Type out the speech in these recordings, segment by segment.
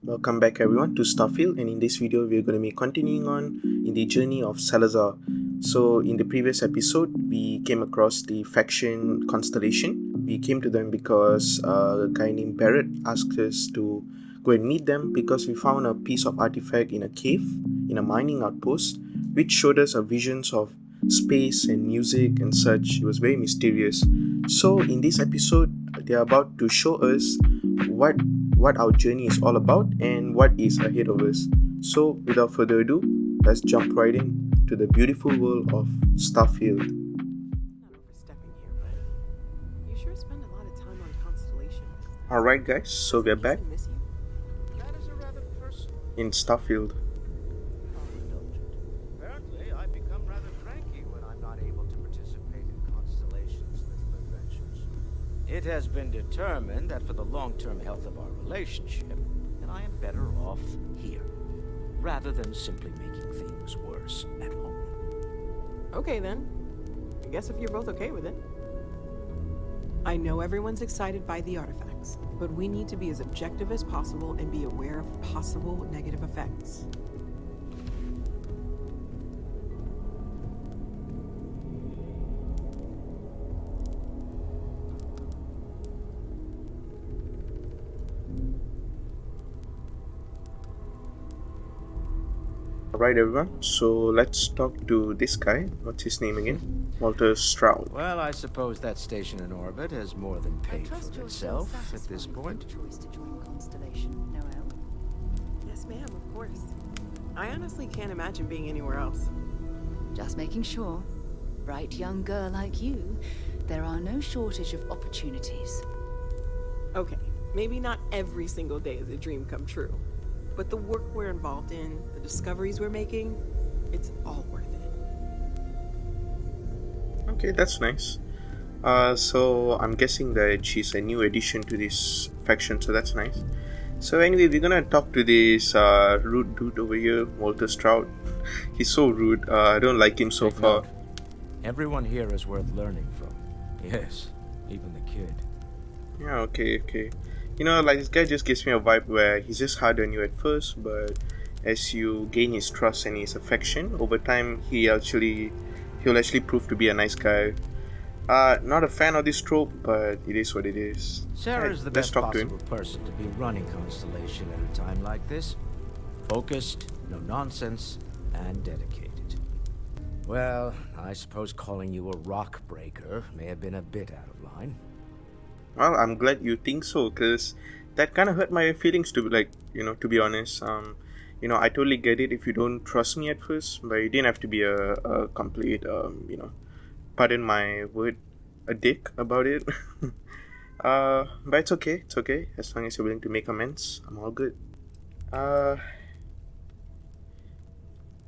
Welcome back everyone to Starfield, and in this video we're going to be continuing on in the journey of Salazar. So in the previous episode we came across the faction Constellation. We came to them because a guy named Barrett asked us to go and meet them because we found a piece of artifact in a cave in a mining outpost which showed us a visions of space and music and such. It was very mysterious. So in this episode they're about to show us what our journey is all about and what is ahead of us. So without further ado, let's jump right in to the beautiful world of Starfield. Not overstepping here, but you sure spend a lot of time on Constellation. Alright guys, so we're back Miss you? That is a rather personal. in Starfield. Apparently, I become rather cranky when I'm not able to participate in Constellation's little adventures. It has been determined that for the long-term health of our relationship, that I am better off here, rather than simply making things worse at home. Okay then. I guess if you're both okay with it. I know everyone's excited by the artifacts, but we need to be as objective as possible and be aware of possible negative effects. Alright everyone, so let's talk to this guy. What's his name again? Walter Stroud. Well, I suppose that station in orbit has more than paid for itself at this point. Choice to join Constellation, Noel. Yes, ma'am, of course. I honestly can't imagine being anywhere else. Just making sure. Bright young girl like you, there are no shortage of opportunities. Okay, maybe not every single day is a dream come true, but the work we're involved in, the discoveries we're making, it's all worth it. Okay, that's nice. So I'm guessing that she's a new addition to this faction, so that's nice. So anyway, we're gonna talk to this rude dude over here, Walter Stroud. He's so rude. I don't like him so Take far. note. Everyone here is worth learning from. Yes, even the kid. Yeah, okay. You know, like this guy just gives me a vibe where he's just hard on you at first, but as you gain his trust and his affection, over time he'll actually prove to be a nice guy. Not a fan of this trope, but it is what it is. Sarah's the Let's best talk to him. possible person to be running Constellation at a time like this. Focused, no nonsense, and dedicated. Well, I suppose calling you a rock breaker may have been a bit out of line. Well, I'm glad you think so, cause that kind of hurt my feelings to to be honest. I totally get it if you don't trust me at first, but you didn't have to be a complete, pardon my word, a dick about it. But it's okay, as long as you're willing to make amends, I'm all good.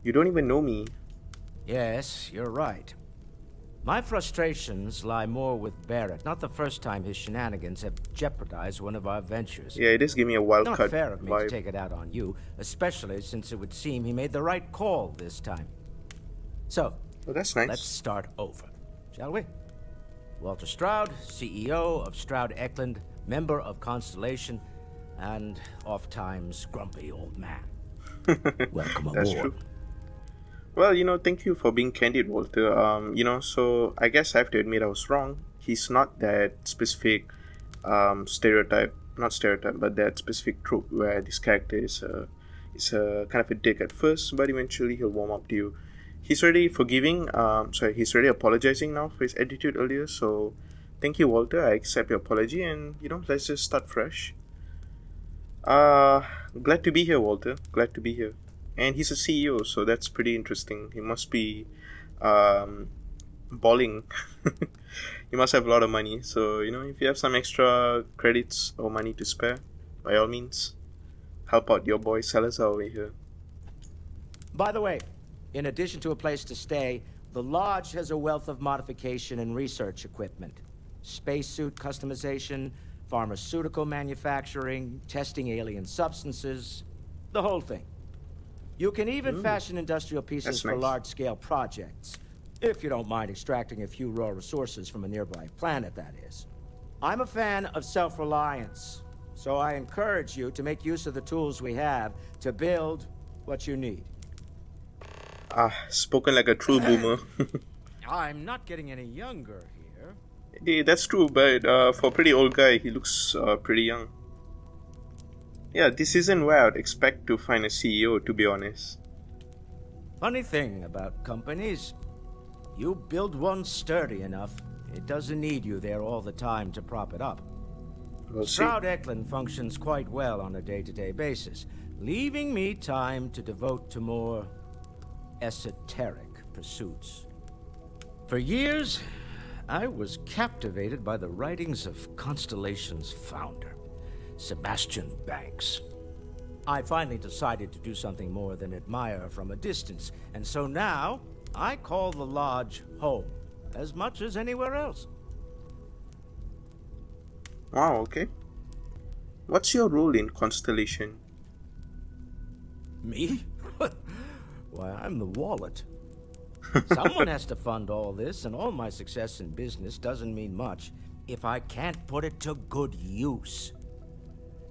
You don't even know me. Yes, you're right. My frustrations lie more with Barrett. Not the first time his shenanigans have jeopardized one of our ventures. Yeah, it is giving me a wild Not cut fair of me vibe. to take it out on you, especially since it would seem he made the right call this time. So, Oh, that's nice. let's start over, shall we? Walter Stroud, CEO of Stroud Eklund, member of Constellation, and oft-times grumpy old man. Welcome That's aboard. true. Well, thank you for being candid, Walter. So I guess I have to admit I was wrong. He's not that specific but that specific trope where this character is a kind of a dick at first, but eventually he'll warm up to you. He's already forgiving. He's already apologizing now for his attitude earlier. So thank you, Walter. I accept your apology, and let's just start fresh. Glad to be here, Walter. Glad to be here. And he's a CEO, so that's pretty interesting. He must be balling. He must have a lot of money. So, if you have some extra credits or money to spare, by all means, help out your boy Salazar over here. By the way, in addition to a place to stay, the lodge has a wealth of modification and research equipment. Spacesuit customization, pharmaceutical manufacturing, testing alien substances, the whole thing. You can even fashion industrial pieces That's for nice. large-scale projects, if you don't mind extracting a few raw resources from a nearby planet, that is. I'm a fan of self-reliance, So I encourage you to make use of the tools we have to build what you need. Spoken like a true boomer. I'm not getting any younger here. Yeah, that's true, but for a pretty old guy, he looks pretty young. Yeah, this isn't where I'd expect to find a CEO, to be honest. Funny thing about companies, you build one sturdy enough, it doesn't need you there all the time to prop it up. We'll see. Stroud functions quite well on a day-to-day basis, leaving me time to devote to more esoteric pursuits. For years, I was captivated by the writings of Constellation's founder, Sebastian Banks. I finally decided to do something more than admire from a distance, and so now I call the lodge home as much as anywhere else. Wow, okay. What's your role in Constellation? Me? Why, I'm the wallet. Someone has to fund all this, and all my success in business doesn't mean much if I can't put it to good use.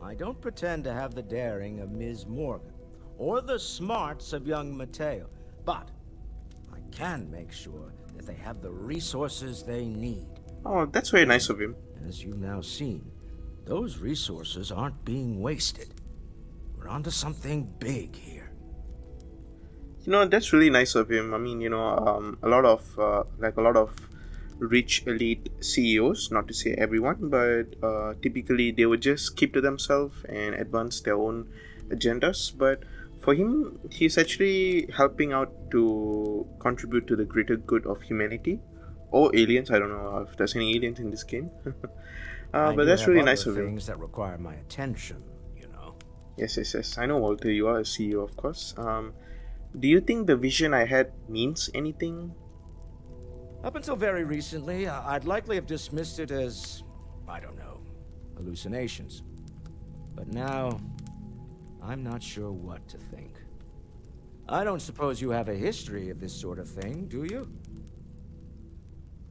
I don't pretend to have the daring of Ms. Morgan, or the smarts of young Matteo, but I can make sure that they have the resources they need. Oh, that's very nice of him. As you've now seen, those resources aren't being wasted. We're onto something big here. That's really nice of him. I mean, a lot of rich elite CEOs, not to say everyone, but typically they would just keep to themselves and advance their own agendas. But for him, he's actually helping out to contribute to the greater good of humanity or aliens. I don't know if there's any aliens in this game. But that's really nice of him. Things that require my attention, Yes. I know, Walter. You are a CEO, of course. Do you think the vision I had means anything? Up until very recently, I'd likely have dismissed it as, I don't know, hallucinations. But now, I'm not sure what to think. I don't suppose you have a history of this sort of thing, do you?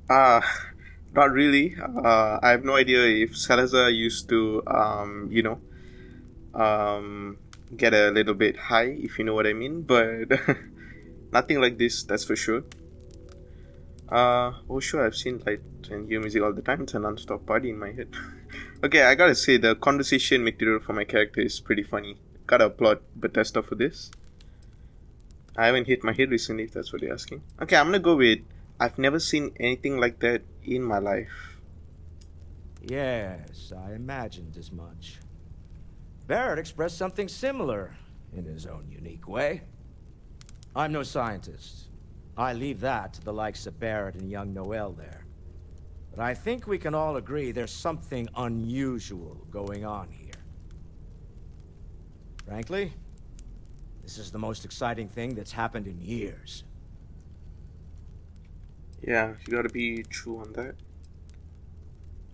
Not really. I have no idea if Salazar used to, get a little bit high, if you know what I mean, but nothing like this, that's for sure. Sure, I've seen light and hear music all the time. It's a non-stop party in my head. Okay, I gotta say, the conversation material for my character is pretty funny. Gotta applaud Bethesda for this. I haven't hit my head recently, if that's what you're asking. Okay, I'm gonna go with, I've never seen anything like that in my life. Yes, I imagined as much. Barrett expressed something similar in his own unique way. I'm no scientist. I leave that to the likes of Barrett and young Noel there. But I think we can all agree there's something unusual going on here. Frankly, this is the most exciting thing that's happened in years. Yeah, you gotta be true on that.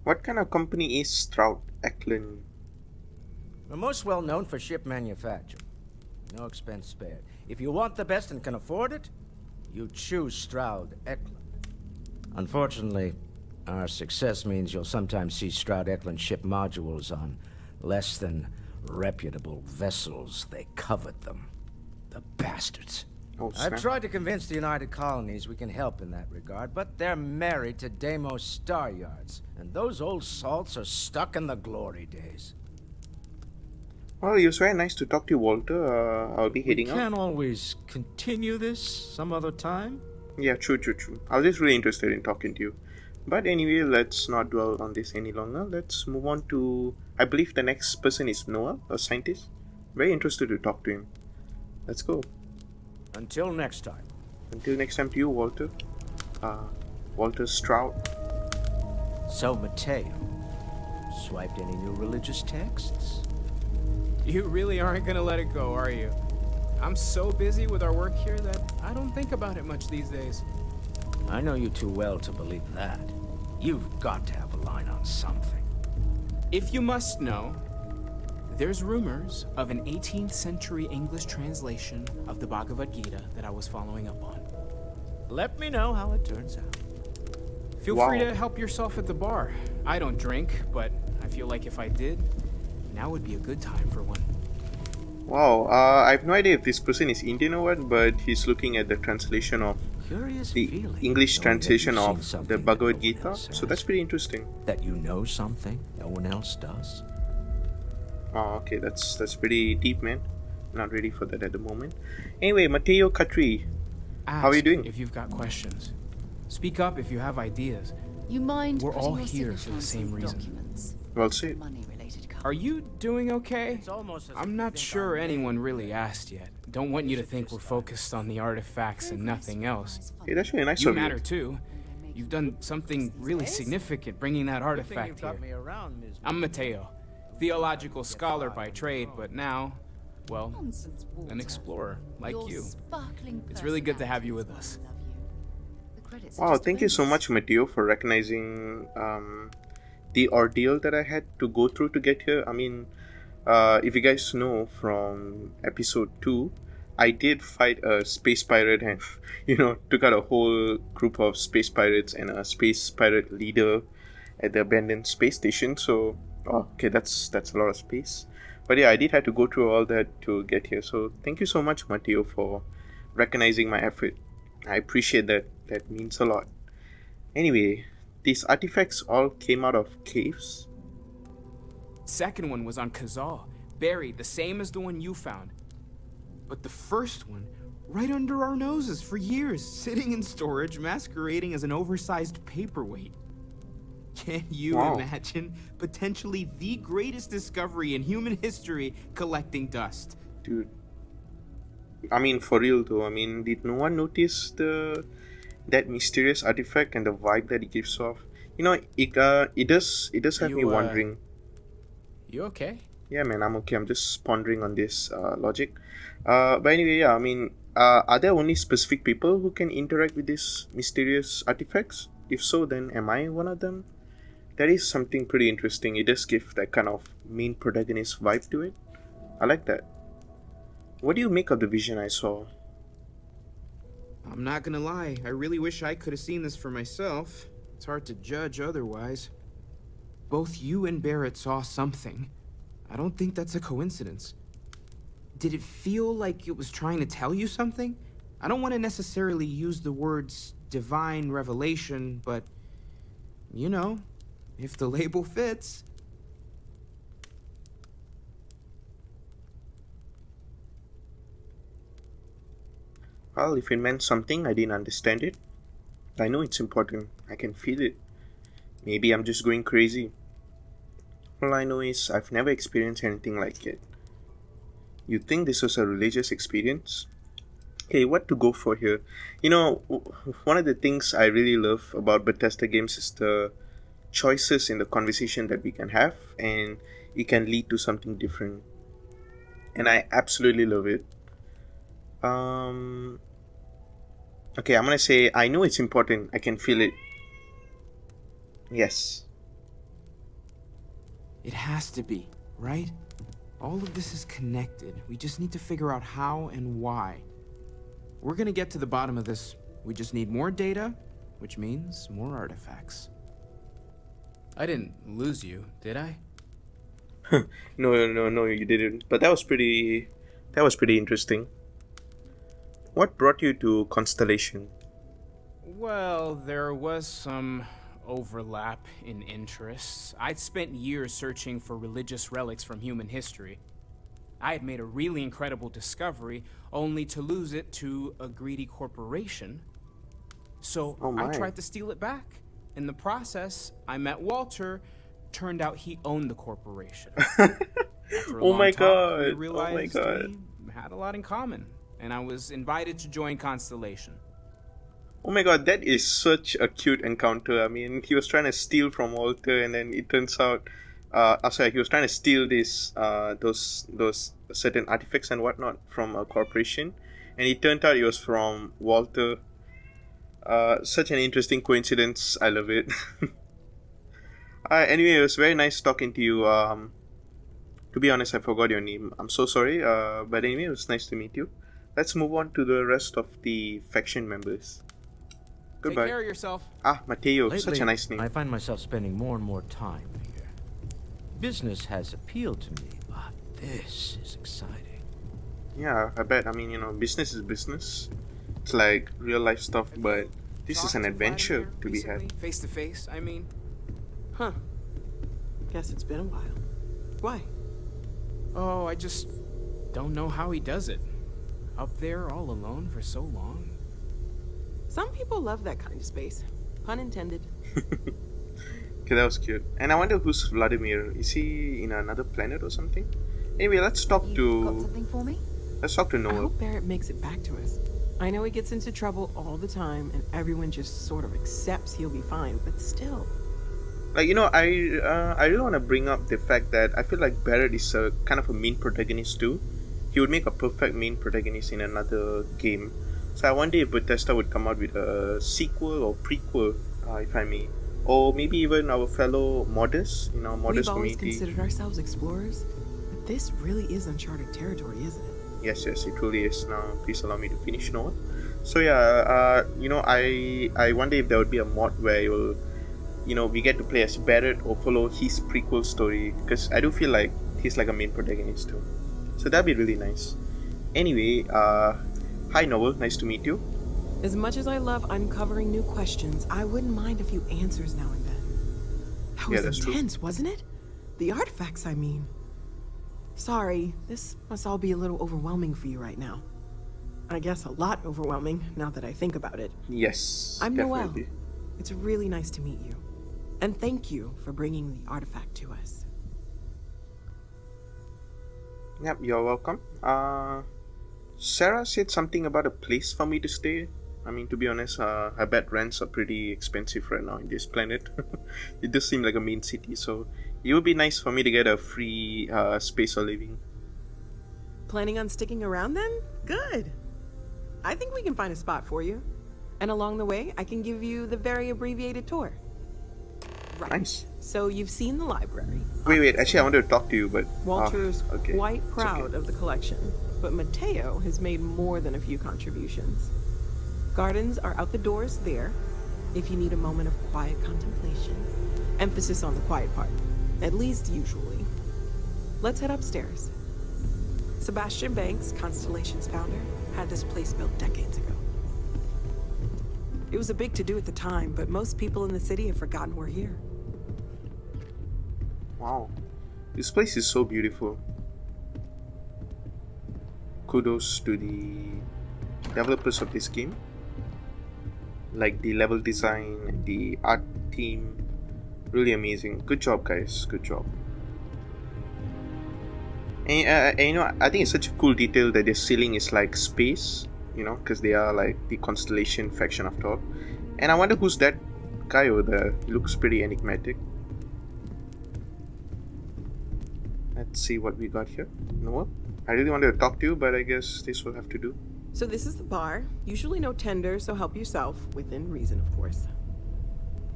What kind of company is Stroud? We're most well known for ship manufacture. No expense spared. If you want the best and can afford it, you choose Stroud. Unfortunately, our success means you'll sometimes see Stroud ship modules on less than reputable vessels. They covet them. The bastards. Oh, snap. I've tried to convince the United Colonies we can help in that regard, but they're married to Deimos Star Yards, and those old salts are stuck in the glory days. Well, it was very nice to talk to you, Walter. I'll be heading out. We can't always continue this some other time. Yeah, true. I was just really interested in talking to you. But anyway, let's not dwell on this any longer. Let's move on to, I believe the next person is Noel, a scientist. Very interested to talk to him. Let's go. Until next time. Until next time to you, Walter. Walter Stroud. So, Matteo, swiped any new religious texts? You really aren't gonna let it go, are you? I'm so busy with our work here that I don't think about it much these days. I know you too well to believe that. You've got to have a line on something. If you must know, there's rumors of an 18th century English translation of the Bhagavad Gita that I was following up on. Let me know how it turns out. Feel free to help yourself at the bar. I don't drink, but I feel like if I did, now would be a good time for one. Wow, I have no idea if this person is Indian or what, but he's looking at the translation of Curious the feeling, English knowing that translation you've seen of the something that Bhagavad no one Gita. else So has. that's pretty interesting. That you know something no one else does. Oh, okay, that's pretty deep, man. Not ready for that at the moment. Anyway, Matteo, Khatri, Ask how are you doing? if you've got questions. Speak up if you have ideas. You mind We're putting all your here signature for the on same some reason. documents? Well said. Money-related cover. Are you doing okay? It's almost as if I'm you not think sure I'm anyone dead. really asked yet. Don't want you to think we're focused on the artifacts and nothing else. Hey, that's really nice You of you. matter too. You've done something really significant bringing that Good thing artifact you've got here. me around, Ms. I'm Matteo, theological scholar by trade, but now, well, Nonsense, Walter. an explorer like Your you. sparkling It's really good to have you personality with is us. why I love you. The credits are Wow, just a thank you so bonus. much, Matteo, for recognizing the ordeal that I had to go through to get here. I mean, if you guys know from episode 2, I did fight a space pirate and, took out a whole group of space pirates and a space pirate leader at the abandoned space station. So, okay, that's a lot of space. But yeah, I did have to go through all that to get here. So thank you so much, Matteo, for recognizing my effort. I appreciate that. That means a lot. Anyway, these artifacts all came out of caves. Second one was on Kazal, buried, the same as the one you found. But the first one, right under our noses for years, sitting in storage, masquerading as an oversized paperweight. Can you Wow. imagine potentially the greatest discovery in human history collecting dust? Dude. I mean, for real though, I mean, did no one notice that mysterious artifact and the vibe that it gives off? It does have me You, wondering. You okay? Yeah, man, I'm okay. I'm just pondering on this logic. But anyway, yeah, I mean, are there only specific people who can interact with these mysterious artifacts? If so, then am I one of them? That is something pretty interesting. It does give that kind of main protagonist vibe to it. I like that. What do you make of the vision I saw? I'm not gonna lie, I really wish I could have seen this for myself. It's hard to judge otherwise. Both you and Barrett saw something. I don't think that's a coincidence. Did it feel like it was trying to tell you something? I don't want to necessarily use the words divine revelation, but if the label fits. Well, if it meant something, I didn't understand it. I know it's important. I can feel it. Maybe I'm just going crazy. All I know is I've never experienced anything like it. You think this was a religious experience? Okay, what to go for here? One of the things I really love about Bethesda games is the choices in the conversation that we can have, and it can lead to something different. And I absolutely love it. Okay, I'm gonna say I know it's important. I can feel it. Yes. It has to be, right? All of this is connected. We just need to figure out how and why. We're gonna get to the bottom of this. We just need more data, which means more artifacts. I didn't lose you, did I? No, you didn't. But that was pretty interesting. What brought you to Constellation? Well, there was some overlap in interests. I'd spent years searching for religious relics from human history. I had made a really incredible discovery, only to lose it to a greedy corporation. So Oh my. I tried to steal it back. In the process, I met Walter. Turned out he owned the corporation. After a Oh long my talk, God. we Oh my realized God. we had a lot in common, and I was invited to join Constellation. Oh my god, that is such a cute encounter. I mean, he was trying to steal from Walter, and then it turns out, he was trying to steal those certain artifacts and whatnot from a corporation, and it turned out it was from Walter. Such an interesting coincidence. I love it. Anyway, it was very nice talking to you. To be honest, I forgot your name. I'm so sorry. But anyway, it was nice to meet you. Let's move on to the rest of the faction members. Goodbye. Take care of yourself. Matteo, Lately, such a nice name. I find myself spending more and more time here. Business has appealed to me, but this is exciting. Yeah, I bet. I mean, business is business. It's like real life stuff, but this is an adventure to be had. Face to face, I mean. Huh. Guess it's been a while. Why? Oh, I just don't know how he does it. Up there all alone for so long. Some people love that kind of space. Pun intended. Okay, that was cute. And I wonder who's Vladimir. Is he in another planet or something? Anyway, let's talk You got to something for me? I Noel. hope Barrett makes it back to us. I know he gets into trouble all the time, and everyone just sort of accepts he'll be fine, but still. Like, I really want to bring up the fact that I feel like Barrett is a kind of a main protagonist too. He would make a perfect main protagonist in another game. So I wonder if Bethesda would come out with a sequel or prequel, if I may, or maybe even our fellow modders in our modders We've always community. considered ourselves explorers, but this really is uncharted territory, isn't it? Yes, it truly is. Now, please allow me to finish, Noel. So yeah, I wonder if there would be a mod where you'll, we get to play as Barrett or follow his prequel story, because I do feel like he's like a main protagonist too. So that'd be really nice. Anyway, hi Noel, nice to meet you. As much as I love uncovering new questions, I wouldn't mind a few answers now and then. That was that's true. intense, wasn't it? The artifacts, I mean. Sorry, this must all be a little overwhelming for you right now. I guess a lot overwhelming, now that I think about it. Yes, I'm Noel. definitely. It's really nice to meet you. And thank you for bringing the artifact to us. Yep, you're welcome. Sarah said something about a place for me to stay. I mean, to be honest, I bet rents are pretty expensive right now in this planet. It does seem like a main city, so it would be nice for me to get a free space of living. Planning on sticking around then? Good. I think we can find a spot for you. And along the way, I can give you the very abbreviated tour. Right. Nice. So you've seen the library. Wait, actually I wanted to talk to you, but... Walter's okay. quite It's proud okay. of the collection, but Matteo has made more than a few contributions. Gardens are out the doors there, if you need a moment of quiet contemplation. Emphasis on the quiet part, at least usually. Let's head upstairs. Sebastian Banks, Constellation's founder, had this place built decades ago. It was a big to-do at the time, but most people in the city have forgotten we're here. Wow. This place is so beautiful. Kudos to the developers of this game. Like the level design, the art team. Really amazing. Good job, guys. Good job. And I think it's such a cool detail that the ceiling is like space, because they are like the Constellation faction after all. And I wonder who's that guy over there. He looks pretty enigmatic. Let's see what we got here. Noel? I really wanted to talk to you, but I guess this will have to do. So this is the bar. Usually no tender, so help yourself, within reason, of course.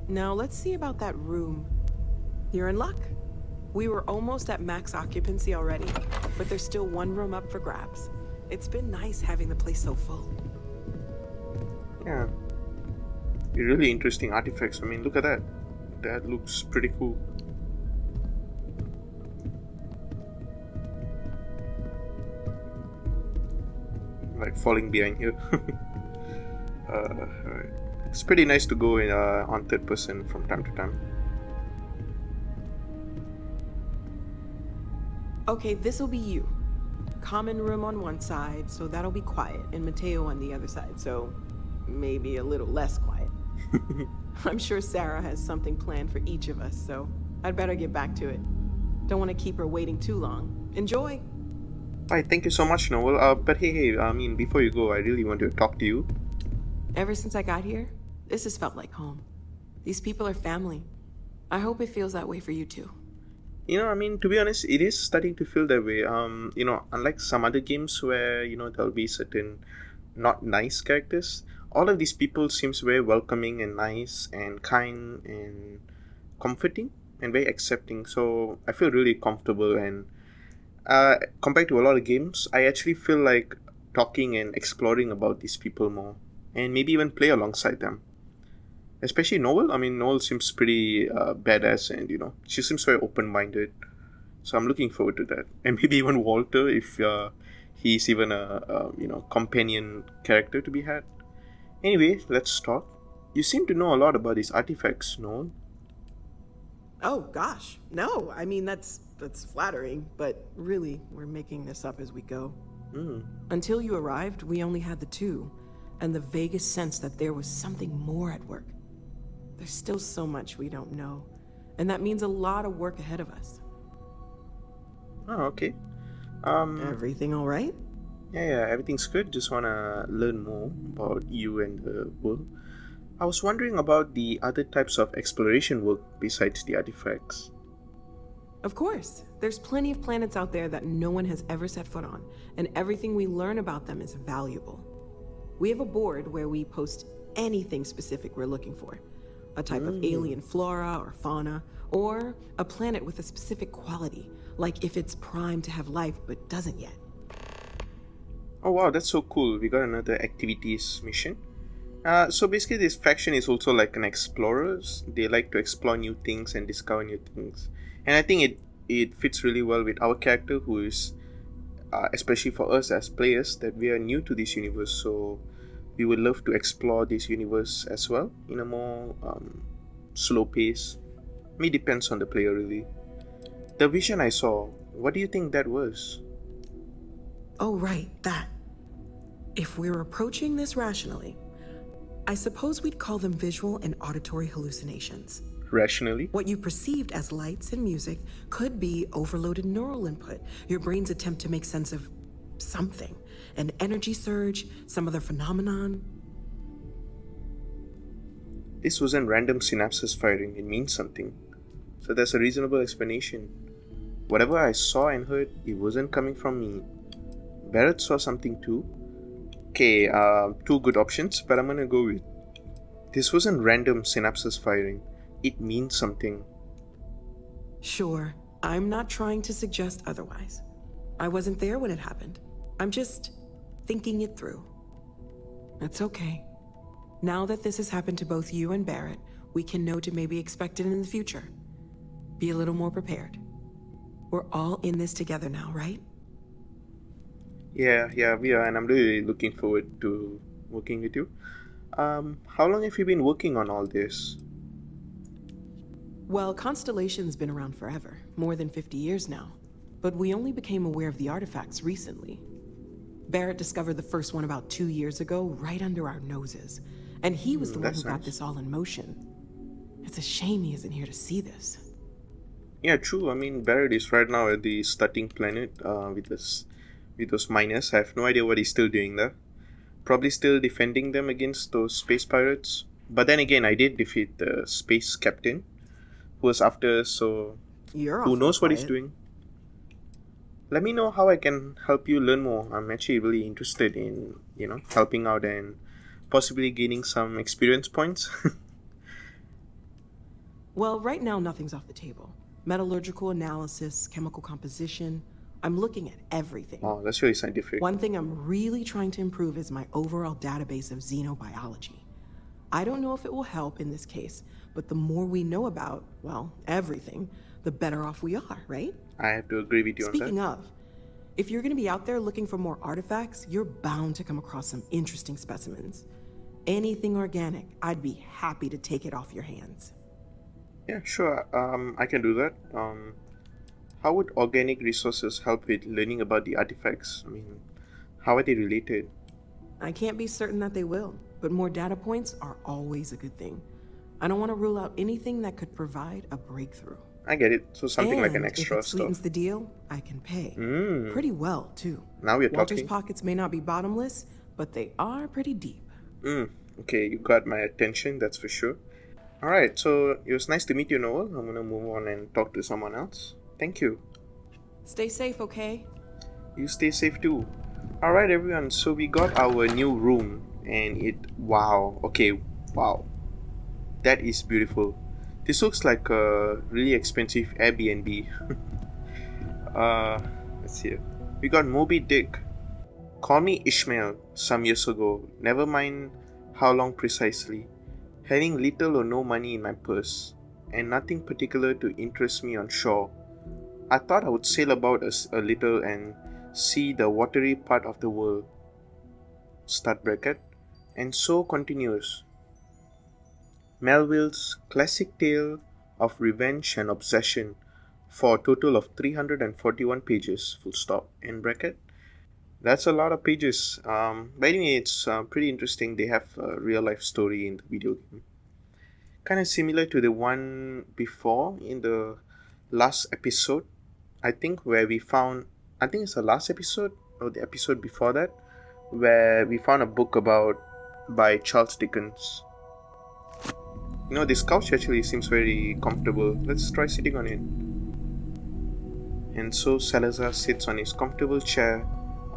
Now let's see about that room. You're in luck. We were almost at max occupancy already, but there's still one room up for grabs. It's been nice having the place so full. Yeah. Really interesting artifacts. I mean, look at that. That looks pretty cool. Like falling behind here. Alright. It's pretty nice to go in on third person from time to time. Okay, this'll be you. Common room on one side, so that'll be quiet, and Matteo on the other side, so maybe a little less quiet. I'm sure Sarah has something planned for each of us, so I'd better get back to it. Don't want to keep her waiting too long. Enjoy! Alright, thank you so much, Noel. But hey, I mean, before you go, I really want to talk to you. Ever since I got here, this has felt like home. These people are family. I hope it feels that way for you too. I mean, to be honest, it is starting to feel that way. Unlike some other games where, there'll be certain not nice characters, all of these people seems very welcoming and nice and kind and comforting and very accepting. So I feel really comfortable, and compared to a lot of games, I actually feel like talking and exploring about these people more, and maybe even play alongside them. Especially Noel. I mean, Noel seems pretty badass, and she seems very open-minded. So I'm looking forward to that. And maybe even Walter, if he's even a companion character to be had. Anyway, let's start. You seem to know a lot about these artifacts, Noel. Oh gosh, no. I mean that's flattering, but really we're making this up as we go. Until you arrived, we only had the two, and the vaguest sense that there was something more at work. There's still so much we don't know, and that means a lot of work ahead of us. Oh, okay. Everything all right? Yeah, everything's good. Just wanna learn more about you and the world. I was wondering about the other types of exploration work besides the artifacts. Of course. There's plenty of planets out there that no one has ever set foot on, and everything we learn about them is valuable. We have a board where we post anything specific we're looking for. A type of alien flora or fauna, or a planet with a specific quality, like if it's primed to have life but doesn't yet. Oh wow, that's so cool. We got another activities mission. So basically this faction is also like an explorers. They like to explore new things and discover new things. And I think it fits really well with our character, who is, especially for us as players, that we are new to this universe. So we would love to explore this universe as well in a more slow pace. It depends on the player really. The vision I saw, what do you think that was? Oh, right, that. If we're approaching this rationally, I suppose we'd call them visual and auditory hallucinations. Rationally? What you perceived as lights and music could be overloaded neural input, your brain's attempt to make sense of something, an energy surge, some other phenomenon. This wasn't random synapses firing, it means something. So there's a reasonable explanation. Whatever I saw and heard, it wasn't coming from me. Barrett saw something too. Okay, two good options, but I'm gonna go with this wasn't random synapses firing. It means something. Sure, I'm not trying to suggest otherwise. I wasn't there when it happened. I'm just thinking it through. It's okay. Now that this has happened to both you and Barrett, we can know to maybe expect it in the future. Be a little more prepared. We're all in this together now, right? Yeah, we are, and I'm really looking forward to working with you. How long have you been working on all this? Well, Constellation's been around forever, more than 50 years now. But we only became aware of the artifacts recently. Barrett discovered the first one about 2 years ago, right under our noses. And he was the one who got this all in motion. It's a shame he isn't here to see this. Yeah, true. I mean, Barrett is right now at the starting planet with those miners. I have no idea what he's still doing there. Probably still defending them against those space pirates. But then again, I did defeat the space captain, who was after us, so who knows what he's doing. Let me know how I can help you learn more. I'm actually really interested in, helping out and possibly gaining some experience points. Well, right now nothing's off the table. Metallurgical analysis, chemical composition. I'm looking at everything. Oh, that's really scientific. One thing I'm really trying to improve is my overall database of xenobiology. I don't know if it will help in this case, but the more we know about, well, everything, the better off we are, right? I have to agree with you Speaking on that. of, if you're going to be out there looking for more artifacts, you're bound to come across some interesting specimens. Anything organic, I'd be happy to take it off your hands. Yeah, sure. I can do that. How would organic resources help with learning about the artifacts? I mean, how are they related? I can't be certain that they will, but more data points are always a good thing. I don't want to rule out anything that could provide a breakthrough. I get it. So something like an And extra if it sweetens stuff. the deal, I can pay. Pretty well, too. Now we're Walter's talking. pockets may not be bottomless, but they are pretty deep. Okay, you got my attention, that's for sure. Alright, so it was nice to meet you, Noel. I'm gonna move on and talk to someone else. Thank you. Stay safe, okay? You stay safe too. Alright, everyone, so we got our new room, and wow. That is beautiful. This looks like a really expensive Airbnb. Let's see. We got Moby Dick. Call me Ishmael some years ago. Never mind how long precisely. Having little or no money in my purse, and nothing particular to interest me on shore. I thought I would sail about a little and see the watery part of the world. Start bracket. And so continues. Melville's classic tale of revenge and obsession for a total of 341 pages, full stop, end bracket. That's a lot of pages. But anyway, it's pretty interesting. They have a real life story in the video game. Kind of similar to the one before in the last episode. I think I think it's the last episode or the episode before that, where we found a book by Charles Dickens. You know, this couch actually seems very comfortable. Let's try sitting on it. And so Salazar sits on his comfortable chair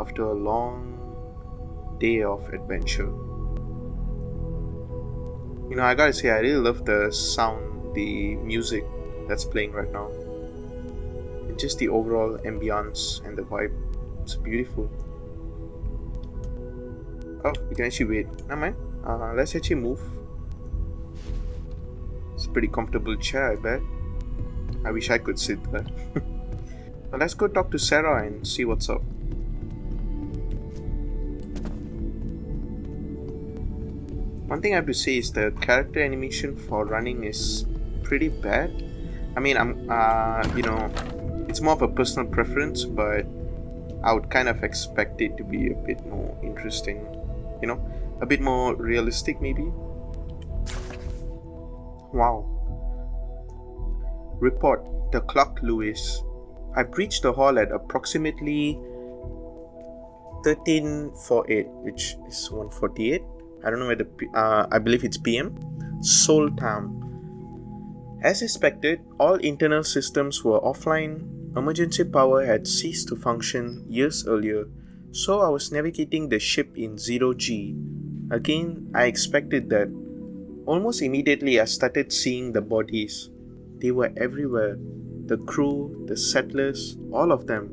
after a long day of adventure. You know, I gotta say, I really love the sound, the music that's playing right now. And just the overall ambience and the vibe. It's beautiful. Oh, we can actually wait. Never mind. Let's actually move. It's a pretty comfortable chair, I bet. I wish I could sit there. But let's go talk to Sarah and see what's up. One thing I have to say is the character animation for running is pretty bad. I mean, it's more of a personal preference, but I would kind of expect it to be a bit more interesting, a bit more realistic maybe. Wow. Report, the clock Lewis. I breached the hall at approximately 13:48, which is 1:48. I don't know whether I believe it's PM. Seoul time. As expected, all internal systems were offline. Emergency power had ceased to function years earlier, so I was navigating the ship in 0G. Again, I expected that. Almost immediately, I started seeing the bodies. They were everywhere. The crew, the settlers, all of them,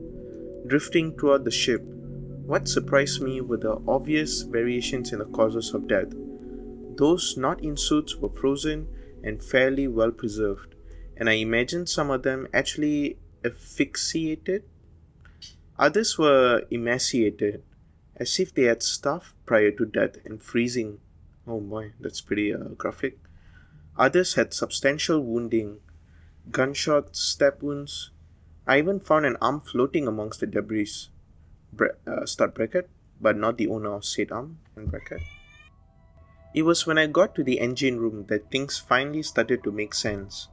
drifting throughout the ship. What surprised me were the obvious variations in the causes of death. Those not in suits were frozen and fairly well preserved, and I imagined some of them actually asphyxiated. Others were emaciated, as if they had starved prior to death and freezing. Oh boy, that's pretty graphic. Others had substantial wounding, gunshots, stab wounds. I even found an arm floating amongst the debris. Start bracket, but not the owner of said arm, end bracket. It was when I got to the engine room that things finally started to make sense.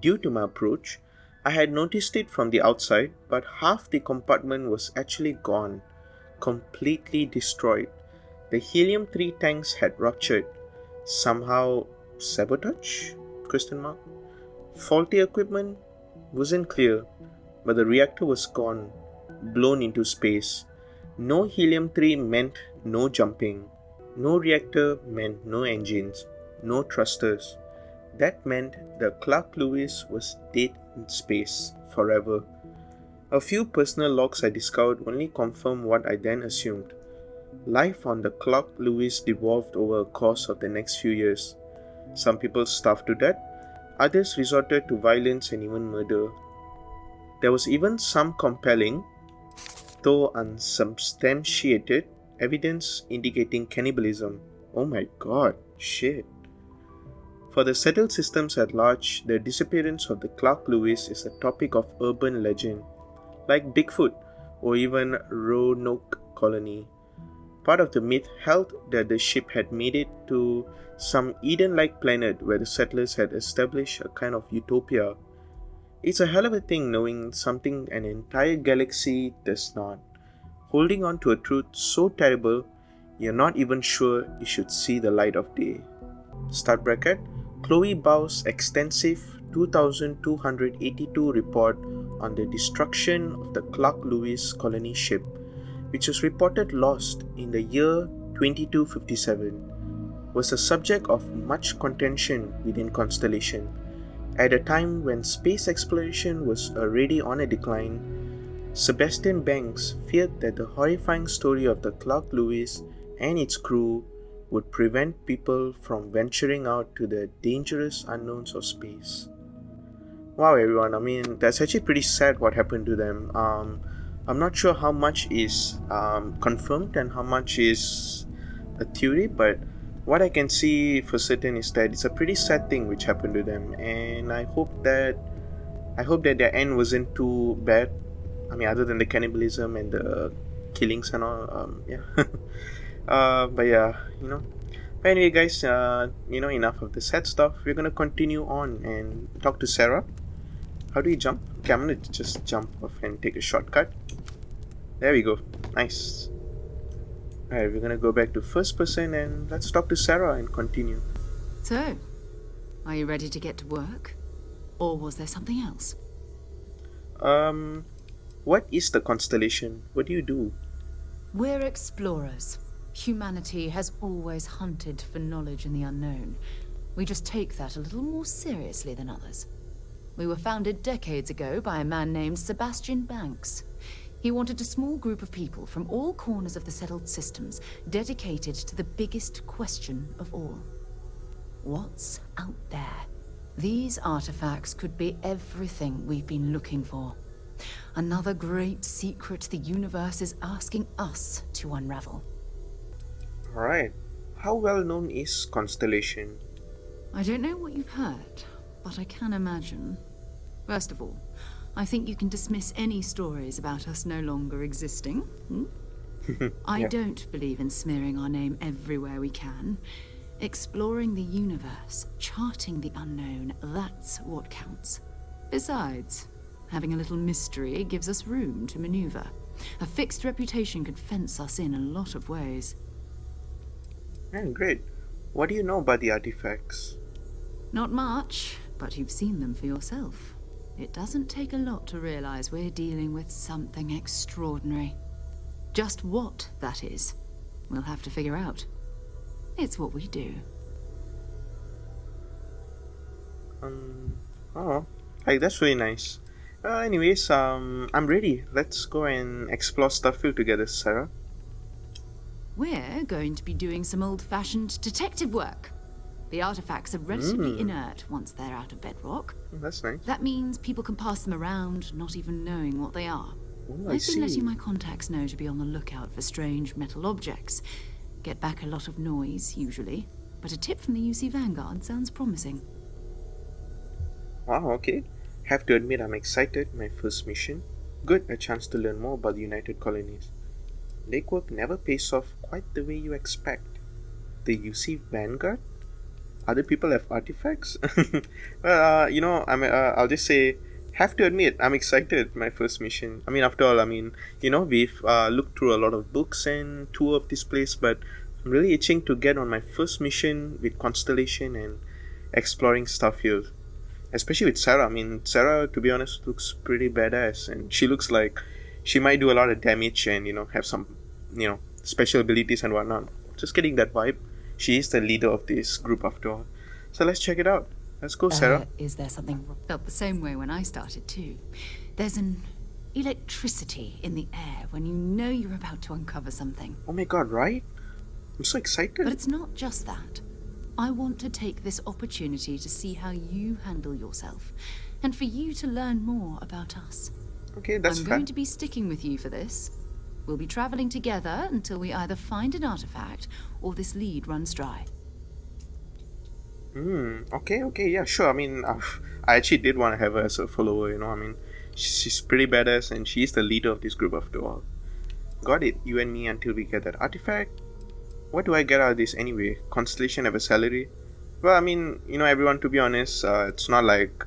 Due to my approach, I had noticed it from the outside, but half the compartment was actually gone, completely destroyed. The helium-3 tanks had ruptured. Somehow, sabotage? ? Faulty equipment? Wasn't clear, but the reactor was gone, blown into space. No helium-3 meant no jumping. No reactor meant no engines, no thrusters. That meant the Clark Lewis was dead in space, forever. A few personal logs I discovered only confirmed what I then assumed. Life on the Clark Lewis devolved over a course of the next few years. Some people starved to death, others resorted to violence and even murder. There was even some compelling, though unsubstantiated, evidence indicating cannibalism. Oh my god, shit. For the settled systems at large, the disappearance of the Clark Lewis is a topic of urban legend, like Bigfoot or even Roanoke colony. Part of the myth held that the ship had made it to some Eden-like planet where the settlers had established a kind of utopia. It's a hell of a thing knowing something an entire galaxy does not. Holding on to a truth so terrible, you're not even sure it should see the light of day. Start bracket. Chloe Bow's extensive 2282 report on the destruction of the Clark Lewis colony ship, which was reported lost in the year 2257, was the subject of much contention within Constellation. At a time when space exploration was already on a decline, Sebastian Banks feared that the horrifying story of the Clark Lewis and its crew would prevent people from venturing out to the dangerous unknowns of space. Wow, everyone. I mean, that's actually pretty sad what happened to them. I'm not sure how much is confirmed and how much is a theory, but what I can see for certain is that it's a pretty sad thing which happened to them, and I hope that their end wasn't too bad. I mean, other than the cannibalism and the killings and all. Yeah. But yeah, But anyway, guys, enough of the sad stuff. We're gonna continue on and talk to Sarah. How do you jump? Okay, I'm gonna just jump off and take a shortcut. There we go. Nice. Alright, we're gonna go back to first person and let's talk to Sarah and continue. So, are you ready to get to work? Or was there something else? What is the Constellation? What do you do? We're explorers. Humanity has always hunted for knowledge in the unknown. We just take that a little more seriously than others. We were founded decades ago by a man named Sebastian Banks. He wanted a small group of people from all corners of the settled systems dedicated to the biggest question of all. What's out there? These artifacts could be everything we've been looking for. Another great secret the universe is asking us to unravel. Alright. How well known is Constellation? I don't know what you've heard, but I can imagine. First of all, I think you can dismiss any stories about us no longer existing. I Yeah. don't believe in smearing our name everywhere we can. Exploring the universe, charting the unknown, that's what counts. Besides, having a little mystery gives us room to maneuver. A fixed reputation could fence us in a lot of ways. Yeah, great. What do you know about the artifacts? Not much, but you've seen them for yourself. It doesn't take a lot to realize we're dealing with something extraordinary. Just what that is, we'll have to figure out. It's what we do. Oh, like that's really nice. Anyways, I'm ready. Let's go and explore Starfield together, Sarah. We're going to be doing some old-fashioned detective work. The artifacts are relatively inert once they're out of bedrock. Oh, that's nice. That means people can pass them around, not even knowing what they are. Oh, I I've see. been letting my contacts know to be on the lookout for strange metal objects. Get back a lot of noise, usually. But a tip from the UC Vanguard sounds promising. Wow, okay. Have to admit I'm excited. My first mission. Good, a chance to learn more about the United Colonies. Legwork never pays off quite the way you expect. The UC Vanguard? Other people have artifacts? Well, I'll just say, have to admit, I'm excited. My first mission. I mean, after all, we've looked through a lot of books and tour of this place, but I'm really itching to get on my first mission with Constellation and exploring Starfield. Especially with Sarah. I mean, Sarah, to be honest, looks pretty badass, and she looks like she might do a lot of damage and, have some, special abilities and whatnot. Just getting that vibe. She is the leader of this group after all. So let's check it out. Let's go, Sarah. Is there something wrong? Felt the same way when I started too. There's an electricity in the air when you know you're about to uncover something. Oh my god, right? I'm so excited. But it's not just that. I want to take this opportunity to see how you handle yourself, and for you to learn more about us. Okay, that's I'm fair. going to be sticking with you for this. We'll be traveling together until we either find an artifact or this lead runs dry. Okay, yeah, sure. I mean, I actually did want to have her as a follower, I mean, she's pretty badass and she's the leader of this group after all. Got it, you and me until we get that artifact. What do I get out of this anyway? Constellation have a salary? Well, I mean, everyone, to be honest, it's not like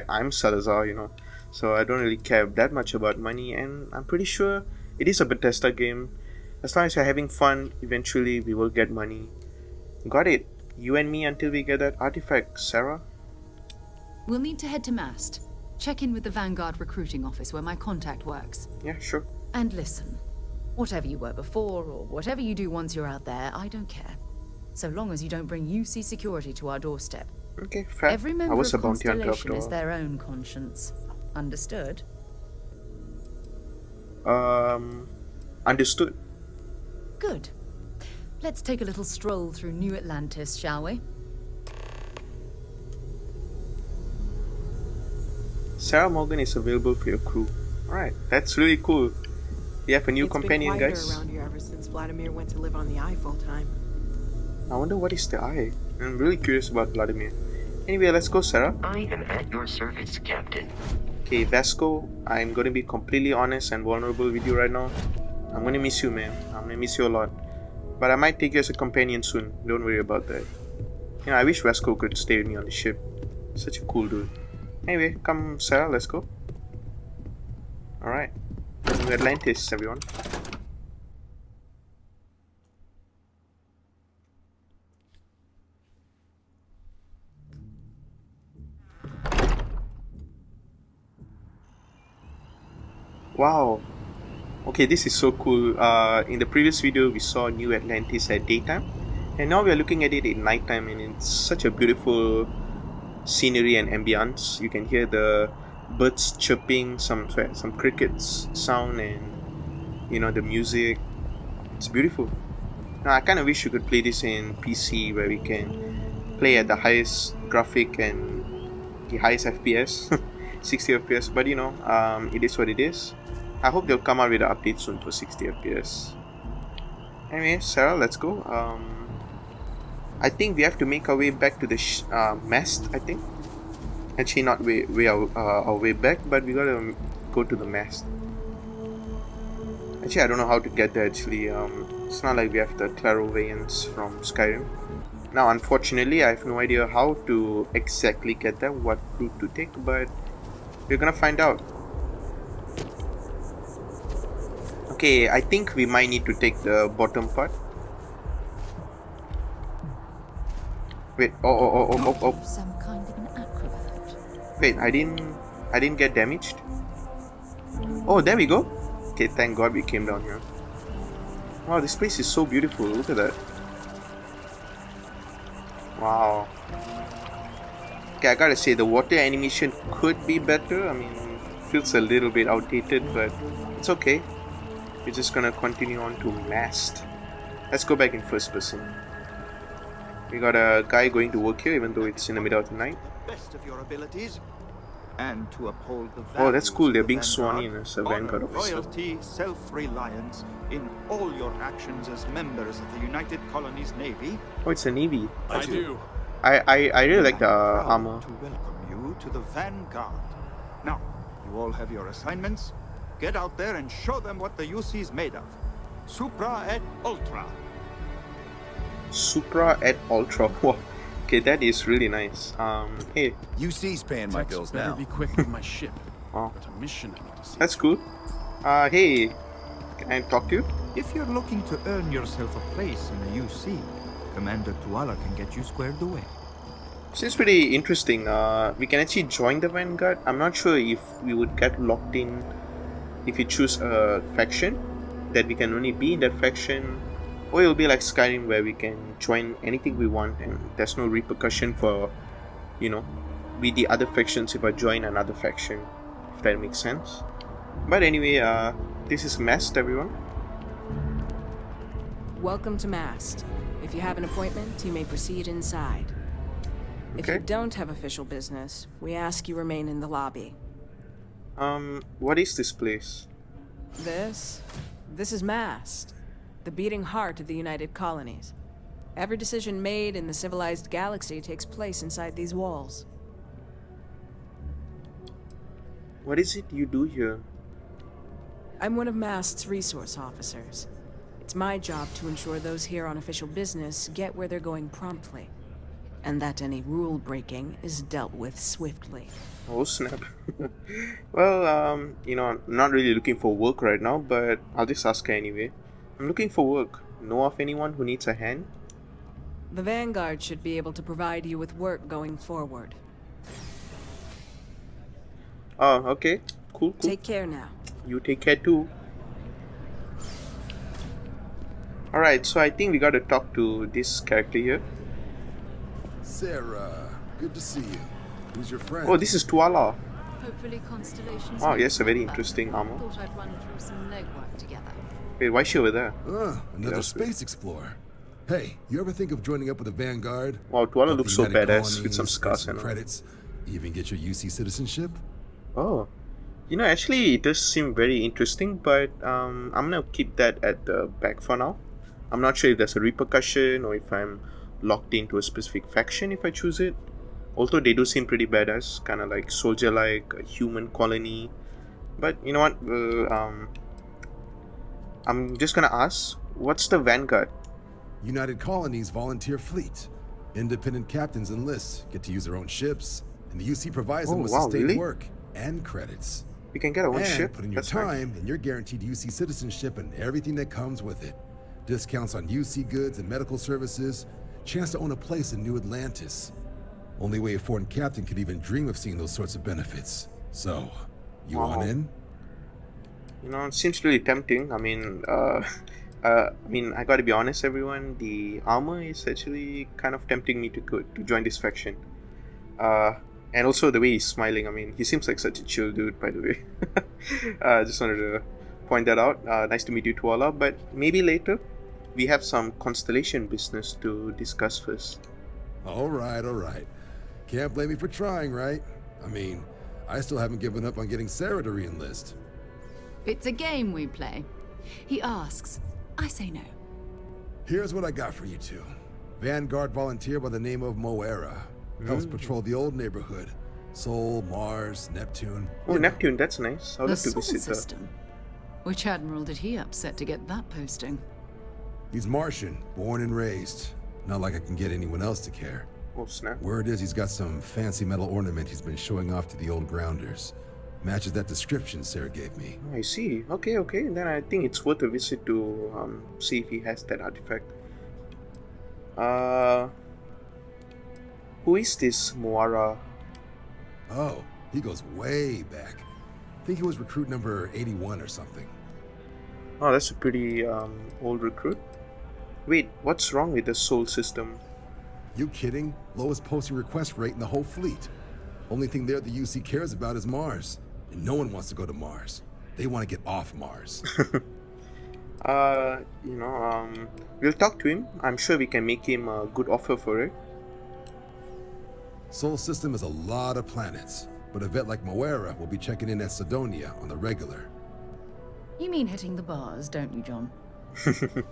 I'm Salazar, so I don't really care that much about money, and I'm pretty sure it is a Bethesda game. As long as you're having fun, eventually we will get money. Got it. You and me until we get that artifact, Sarah. We'll need to head to MAST. Check in with the Vanguard recruiting office where my contact works. Yeah, sure. And listen, whatever you were before or whatever you do once you're out there, I don't care. So long as you don't bring UC security to our doorstep. Okay, fair. Every I member was of a bounty hunter Constellation after is all. their own conscience. Understood? Understood. Good. Let's take a little stroll through New Atlantis, shall we? Sarah Morgan is available for your crew. Alright, that's really cool. We have a new companion, been quieter guys. around here ever since Vladimir went to live on the eye full time. I wonder what is the eye. I'm really curious about Vladimir. Anyway, let's go, Sarah. I am at your service, Captain. Okay, Vasco, I'm gonna be completely honest and vulnerable with you right now. I'm gonna miss you, man. I'm gonna miss you a lot. But I might take you as a companion soon. Don't worry about that. You know, I wish Vasco could stay with me on the ship. Such a cool dude. Anyway, come, Sarah, let's go. Alright. New Atlantis, everyone. Wow. Okay, this is so cool. In the previous video, we saw New Atlantis at daytime. And now we are looking at it at nighttime, and it's such a beautiful scenery and ambience. You can hear the birds chirping, some crickets sound, and you know, the music. It's beautiful. Now I kind of wish you could play this in PC, where we can play at the highest graphic and the highest FPS, 60 FPS. But you know, it is what it is. I hope they'll come out with an update soon for 60 FPS. Anyway, Sarah, let's go. I think we have to make our way back to the MAST, I think. Actually, not our way back, but we gotta go to the MAST. Actually, I don't know how to get there, actually. It's not like we have the clairvoyance from Skyrim. Now, unfortunately, I have no idea how to exactly get there, what route to take, but we're gonna find out. Okay, I think we might need to take the bottom part. Wait, oh. Some kind of an acrobat. Wait, I didn't get damaged. Oh, there we go. Okay, thank God we came down here. Wow, this place is so beautiful. Look at that. Wow. Okay, I gotta say, the water animation could be better. I mean, feels a little bit outdated, but it's okay. We're just gonna continue on to MAST. Let's go back in first person. We got a guy going to work here, even though it's in the middle of the night. Best of your abilities, and to uphold the Oh, that's cool. They're values being of the sworn Vanguard, in as a Vanguard honor, officer. loyalty, self-reliance in all your actions as members of the United Colonies Navy. Oh, it's a navy. I do. I really like the Proud armor. to welcome you to the Vanguard. Now, you all have your assignments. Get out there and show them what the UC's made of. Supra et Ultra. Supra et Ultra. Wow. Okay, that is really nice. Hey. UC's paying my bills better now. be quick with my ship. Oh, Got a mission I need to see. that's cool. Hey. Can I talk to you? If you're looking to earn yourself a place in the UC, Commander Tuala can get you squared away. Seems pretty interesting. We can actually join the Vanguard. I'm not sure if we would get locked in if we choose a faction, that we can only be in that faction, or it'll be like Skyrim, where we can join anything we want and there's no repercussion for, you know, with the other factions if I join another faction, if that makes sense. But anyway, this is MAST, everyone. Welcome to MAST. If you have an appointment, you may proceed inside. If Okay. you don't have official business, we ask you remain in the lobby. What is this place? This is MAST, the beating heart of the United Colonies. Every decision made in the civilized galaxy takes place inside these walls. What is it you do here? I'm one of MAST's resource officers. It's my job to ensure those here on official business get where they're going promptly, and that any rule breaking is dealt with swiftly. Oh snap. Well, you know, I'm not really looking for work right now, but I'll just ask her anyway. I'm looking for work. Know of anyone who needs a hand? The Vanguard should be able to provide you with work going forward. Oh, okay. Cool. Take care now. You take care too. Alright, so I think we gotta talk to this character here. Sarah, good to see you. Who's your friend? Oh, this is Tuala. Hopefully Constellation's Wow, yes, a very moving interesting back. armor. Thought I'd run through some legwork together. Wait, why is she over there? Another that's good. space explorer. Hey, you ever think of joining up with the Vanguard? Wow, Tuala Help looks the so United badass with Colonies, some earn scars and all. credits, even get your UC citizenship? Oh, actually, it does seem very interesting, but I'm gonna keep that at the back for now. I'm not sure if there's a repercussion or if I'm locked into a specific faction if I choose it. Although they do seem pretty badass, kind of like soldier-like, a human colony. But you know what? Well, I'm just gonna ask, what's the Vanguard? United Colonies volunteer fleet. Independent captains enlist, get to use their own ships, and the UC provides them Oh with wow, sustained really? work and credits. We can get our own And ship. put in your That's nice. time, and you're guaranteed UC citizenship and everything that comes with it. Discounts on UC goods and medical services, chance to own a place in New Atlantis. Only way a foreign captain could even dream of seeing those sorts of benefits. So, you Wow. want in? It seems really tempting. I gotta be honest, everyone. The armor is actually kind of tempting me to join this faction. And also the way he's smiling. I mean, he seems like such a chill dude, by the way. Just wanted to point that out. Nice to meet you, Tuala. But maybe later, we have some Constellation business to discuss first. All right. Can't blame me for trying, right? I mean, I still haven't given up on getting Sarah to re-enlist. It's a game we play. He asks, I say no. Here's what I got for you two. Vanguard volunteer by the name of Moera. Helps patrol the old neighborhood. Sol, Mars, Neptune. Oh, Neptune, that's nice. I would The love to Sol visit that. system. Which admiral did he upset to get that posting? He's Martian, born and raised. Not like I can get anyone else to care. Oh, snap. Word is he's got some fancy metal ornament he's been showing off to the old grounders. Matches that description Sarah gave me. I see. Okay. Then I think it's worth a visit to see if he has that artifact. Who is this Moara? Oh, he goes way back. I think he was recruit number 81 or something. Oh, that's a pretty old recruit. Wait, what's wrong with the Sol system? You kidding? Lowest posting request rate in the whole fleet. Only thing there the UC cares about is Mars. And no one wants to go to Mars. They want to get off Mars. We'll talk to him. I'm sure we can make him a good offer for it. Sol system is a lot of planets, but a vet like Moera will be checking in at Cydonia on the regular. You mean hitting the bars, don't you, John?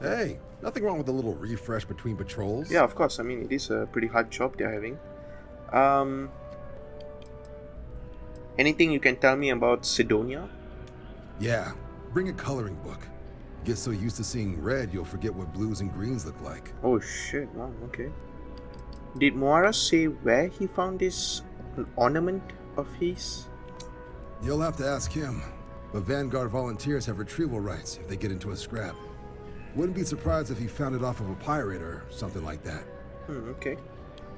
Hey, nothing wrong with a little refresh between patrols. Yeah, of course. I mean, it is a pretty hard job they're having. Anything you can tell me about Cydonia? Yeah, bring a coloring book. Get so used to seeing red, you'll forget what blues and greens look like. Oh shit, wow, okay. Did Moara say where he found this ornament of his? You'll have to ask him. But Vanguard volunteers have retrieval rights if they get into a scrap. Wouldn't be surprised if he found it off of a pirate or something like that. Okay.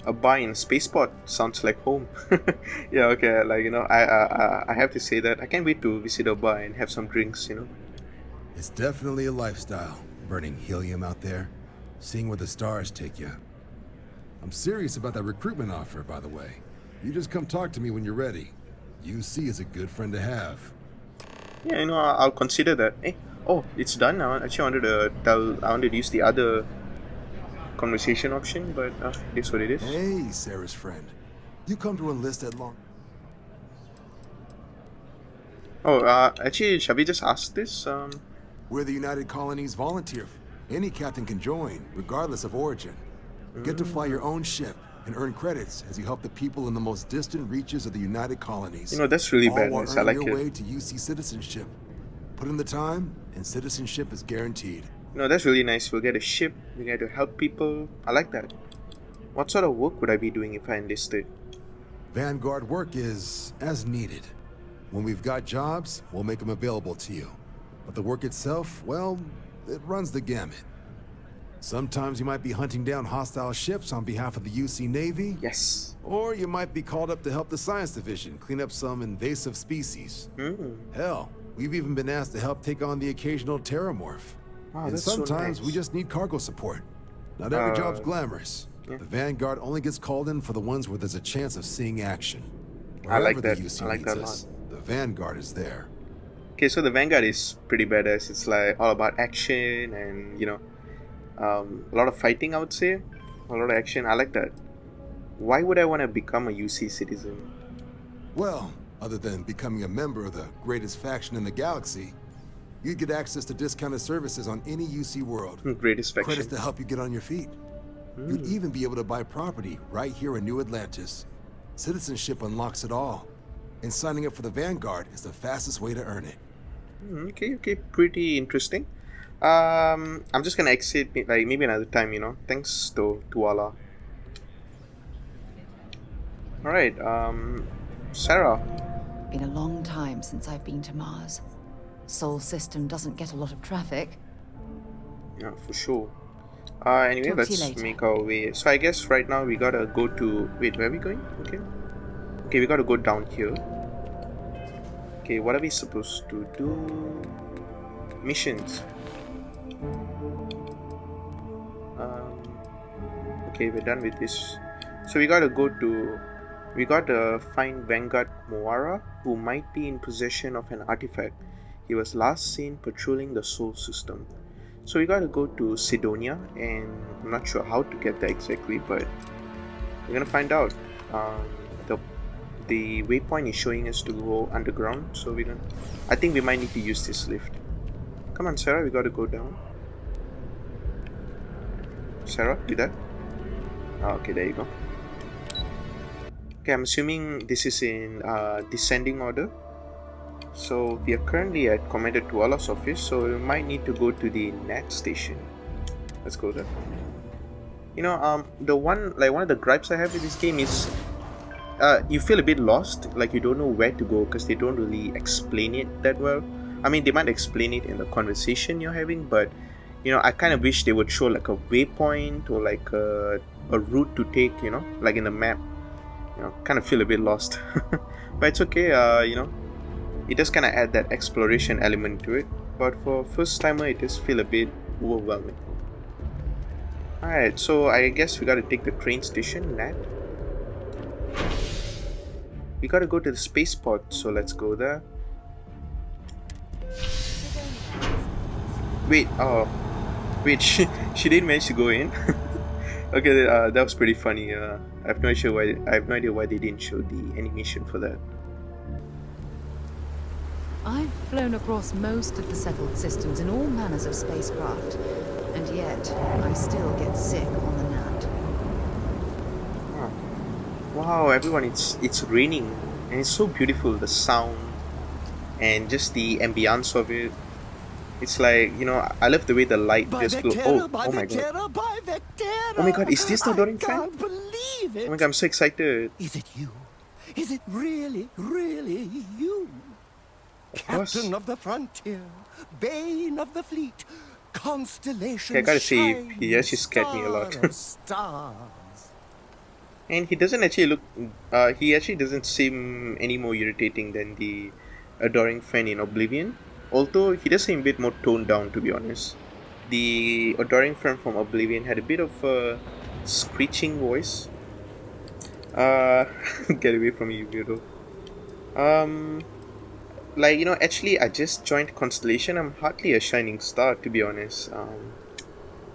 A bar in a spaceport sounds like home. Yeah, okay, I have to say that I can't wait to visit a bar and have some drinks, It's definitely a lifestyle, burning helium out there, seeing where the stars take you. I'm serious about that recruitment offer, by the way. You just come talk to me when you're ready. UC is a good friend to have. Yeah, I'll consider that. It's done now. Actually, I wanted to use the other conversation option, but it is what it is. Hey, Sarah's friend. You come to enlist at long... Actually, shall we just ask this? We're the United Colonies volunteer. Any captain can join, regardless of origin. Get to fly your own ship and earn credits as you help the people in the most distant reaches of the United Colonies. That's really All while badass. I earning like your it. way to UC citizenship. Put in the time, and citizenship is guaranteed. That's really nice. We'll get a ship. We get to help people. I like that. What sort of work would I be doing if I enlisted? Vanguard work is as needed. When we've got jobs, we'll make them available to you. But the work itself, well, it runs the gamut. Sometimes you might be hunting down hostile ships on behalf of the UC Navy. Yes. Or you might be called up to help the science division clean up some invasive species. Hell, we've even been asked to help take on the occasional terramorph. Wow, And that's so sometimes nice. we just need cargo support. Not every job's glamorous. yeah. The Vanguard only gets called in for the ones where there's a chance of seeing action. I like Wherever that. the UC I like needs that a us, the Vanguard is there. Okay, so the Vanguard is pretty badass. It's like all about action and a lot of fighting. I would say a lot of action. I like that. Why would I want to become a UC citizen? Well, Other than becoming a member of the greatest faction in the galaxy, you'd get access to discounted services on any UC world. Greatest faction. Credits to help you get on your feet. You'd even be able to buy property right here in New Atlantis. Citizenship unlocks it all. And signing up for the Vanguard is the fastest way to earn it. Okay, pretty interesting. I'm just gonna exit like maybe another time, you know. Thanks to Allah. Alright, Sarah. Been a long time since I've been to Mars. Sol system doesn't get a lot of traffic. Yeah, for sure. Anyway, Talk to you let's later. make our way. So I guess right now we gotta go to... Wait, where are we going? Okay, we gotta go down here. Okay, what are we supposed to do? Missions. Okay, we're done with this. So we gotta go to... We gotta find Vanguard Moara, who might be in possession of an artifact. He was last seen patrolling the Sol system. So we gotta go to Cydonia, and I'm not sure how to get there exactly, but we're gonna find out. The waypoint is showing us to go underground, so I think we might need to use this lift. Come on, Sarah, we gotta go down. Sarah, you there? Oh, okay, there you go. Okay, I'm assuming this is in descending order. So we are currently at Commander Tuala's office, so we might need to go to the NAT station. Let's go there. You know, one of the gripes I have with this game is you feel a bit lost, like you don't know where to go because they don't really explain it that well. I mean, they might explain it in the conversation you're having, but you know, I kind of wish they would show like a waypoint or like a route to take, you know, like in the map. You know, kind of feel a bit lost. But it's okay, you know, it does kind of add that exploration element to it. But for first timer, it does feel a bit overwhelming. Alright, so I guess we gotta take the train station, Nat. We gotta go to the spaceport, so let's go there. Wait, she didn't manage to go in. Okay, that was pretty funny. I have no idea why they didn't show the animation for that. I've flown across most of the settled systems in all manners of spacecraft, and yet I still get sick on the Nat. Wow, everyone, it's raining and it's so beautiful, the sound and just the ambience of it. It's like, you know, I love the way the light just glows. Oh my god. Oh my god, is this the Doring fan? I can't believe it. Oh my god, I'm so excited. Is it you? Is it really you? Of course. Captain of the frontier, bane of the fleet, Constellation. Okay, I gotta say, he actually scared me a lot. Stars. And he doesn't actually look, he actually doesn't seem any more irritating than the Adoring fan in Oblivion. Although he does seem a bit more toned down, to be honest. The Adoring fan from Oblivion had a bit of a screeching voice. Get away from me, you weirdo. Like, you know, actually I just joined Constellation. I'm hardly a shining star, to be honest.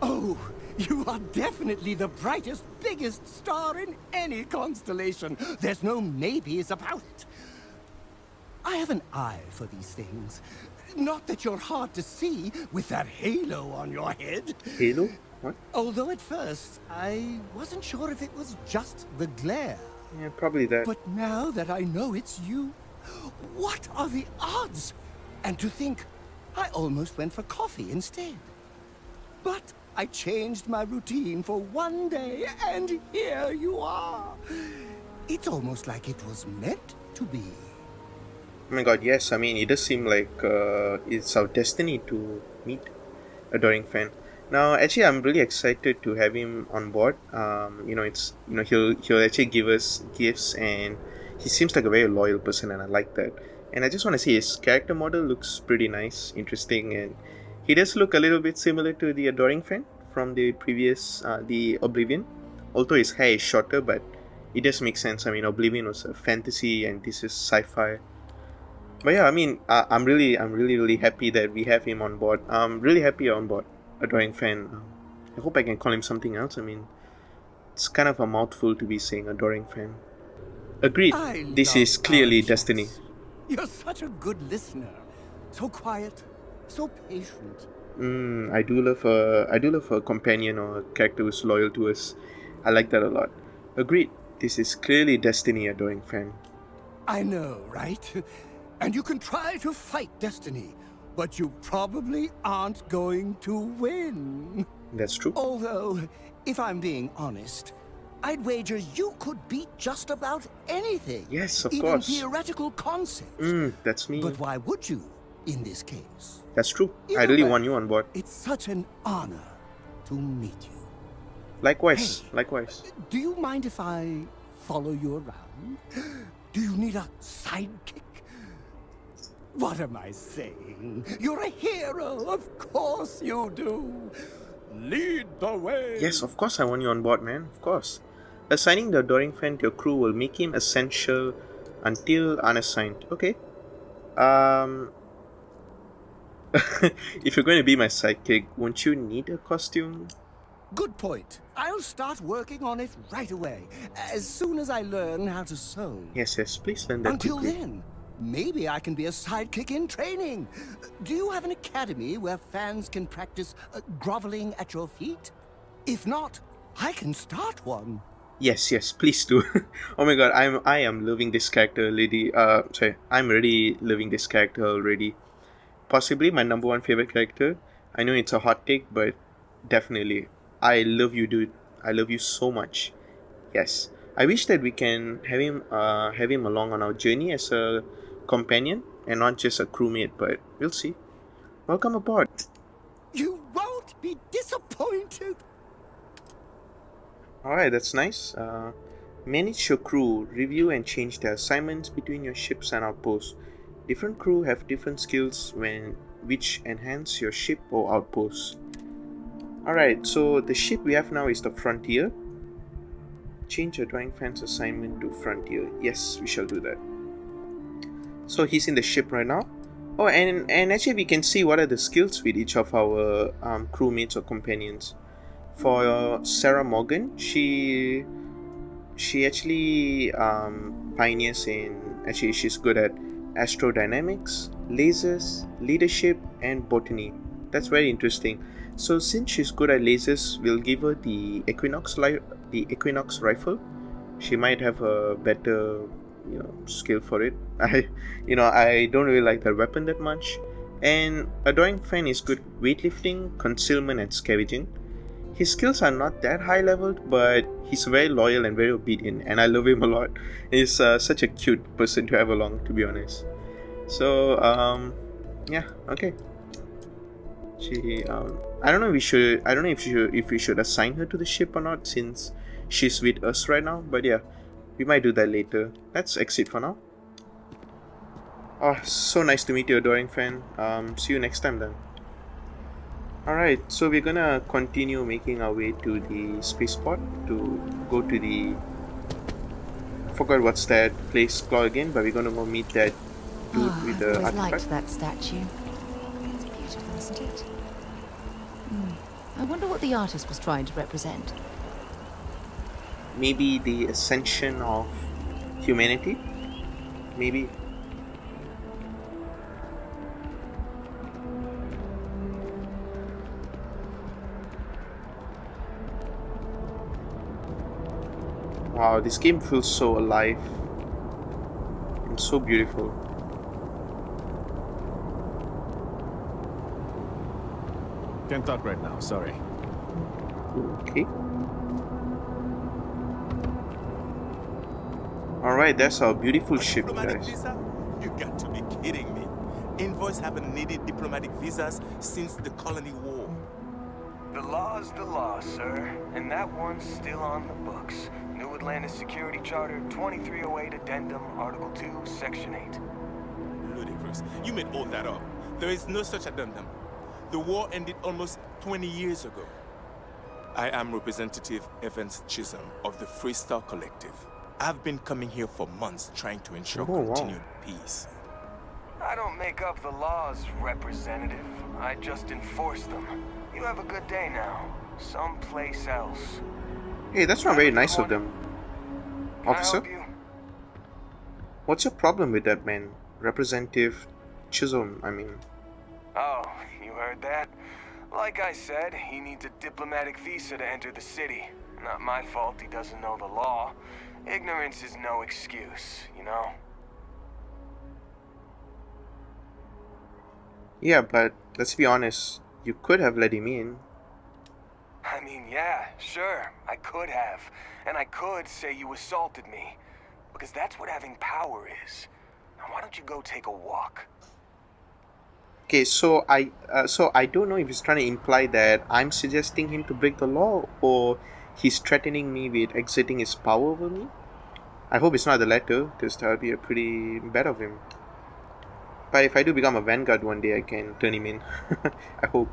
Oh, you are definitely the brightest, biggest star in any constellation. There's no maybes about it. I have an eye for these things. Not that you're hard to see with that halo on your head. Halo? What? Although at first, I wasn't sure if it was just the glare. Yeah, probably that. But now that I know it's you, what are the odds? And to think, I almost went for coffee instead. But I changed my routine for one day, and here you are. It's almost like it was meant to be. Oh my god, yes. I mean, it does seem like it's our destiny to meet Adoring fan. Now, actually, I'm really excited to have him on board. You know, he'll actually give us gifts, and he seems like a very loyal person, and I like that. And I just want to say his character model looks pretty nice, interesting, and he does look a little bit similar to the Adoring fan from the previous, the Oblivion. Although his hair is shorter, but it does make sense. I mean, Oblivion was a fantasy, and this is sci-fi. But yeah, I mean, I'm really happy that we have him on board. I'm really happy on board, Adoring fan. I hope I can call him something else. I mean, it's kind of a mouthful to be saying Adoring fan. Agreed. I This love is clearly our destiny. chats. You're such a good listener. So quiet, so patient. I do love a companion or a character who's loyal to us. I like that a lot. Agreed. This is clearly destiny, adoring fan. I know, right? And you can try to fight destiny, but you probably aren't going to win. That's true. Although, if I'm being honest, I'd wager you could beat just about anything. Yes, of even course. theoretical concepts. That's me. But why would you, in this case? That's true. I Either really way, want you on board. It's such an honor to meet you. Likewise. Hey. Likewise. Do you mind if I follow you around? Do you need a sidekick? What am I saying? You're a hero, of course you do. Lead the way. Yes, of course I want you on board, man. Of course. Assigning the adoring fan to your crew will make him essential until unassigned. Okay. If you're going to be my sidekick, won't you need a costume? Good point. I'll start working on it right away, as soon as I learn how to sew. Yes, please learn that Until quickly. then, maybe I can be a sidekick in training. Do you have an academy where fans can practice groveling at your feet? If not, I can start one. Yes, please do. Oh my god, I am loving this character, lady. I'm already loving this character already. Possibly my number one favorite character. I know it's a hot take, but definitely. I love you, dude. I love you so much. Yes. I wish that we can have him along on our journey as a companion and not just a crewmate, but we'll see. Welcome aboard. You won't be disappointed. Alright, that's nice. Manage your crew. Review and change their assignments between your ships and outposts. Different crew have different skills which enhance your ship or outpost. Alright, so the ship we have now is the Frontier. Change your drawing fan's assignment to Frontier. Yes, we shall do that. So he's in the ship right now. Oh, and actually we can see what are the skills with each of our crewmates or companions. For Sarah Morgan, she actually pioneers in, actually she's good at astrodynamics, lasers, leadership, and botany. That's very interesting. So since she's good at lasers, we'll give her the Equinox rifle. She might have a better, skill for it. I don't really like that weapon that much. And Adoring Fan is good weightlifting, concealment, and scavenging. His skills are not that high leveled, but he's very loyal and very obedient, and I love him a lot. He's such a cute person to have along, to be honest. So yeah, okay. I don't know if we should assign her to the ship or not, since she's with us right now, but yeah, we might do that later. Let's exit for now. Oh, so nice to meet you, Adoring Fan. See you next time then. Alright, so we're gonna continue making our way to the spaceport to go to the... I forgot what's that place called again, but we're gonna go meet that dude with the I've always artifact. liked that statue. It's beautiful, isn't it? I wonder what the artist was trying to represent. Maybe the ascension of humanity? Maybe. Wow, this game feels so alive and so beautiful. Can't talk right now, sorry. Okay. Alright, that's our beautiful ship, Diplomatic guys. visa? You got to be kidding me. Envoys haven't needed diplomatic visas since the Colony War. The law's the law, sir, and that one's still on the books. New Atlantis Security Charter 2308 Addendum, Article 2, Section 8. Ludicrous. You made all that up. There is no such addendum. The war ended almost 20 years ago. I am Representative Evans Chisolm of the Freestar Collective. I've been coming here for months trying to ensure continued peace. I don't make up the laws, Representative. I just enforce them. You have a good day now. Someplace else. Hey, that's not very nice of them, Can I officer. help you? What's your problem with that man? Representative Chisolm, I mean. Oh, you heard that? Like I said, he needs a diplomatic visa to enter the city. Not my fault he doesn't know the law. Ignorance is no excuse, you know? Yeah, but let's be honest, you could have let him in. I mean, yeah, sure, I could have. And I could say you assaulted me. Because that's what having power is. Now why don't you go take a walk? Okay, so I don't know if he's trying to imply that I'm suggesting him to break the law or he's threatening me with exerting his power over me. I hope it's not the latter, because that would be a pretty bad of him. But if I do become a vanguard one day, I can turn him in. I hope.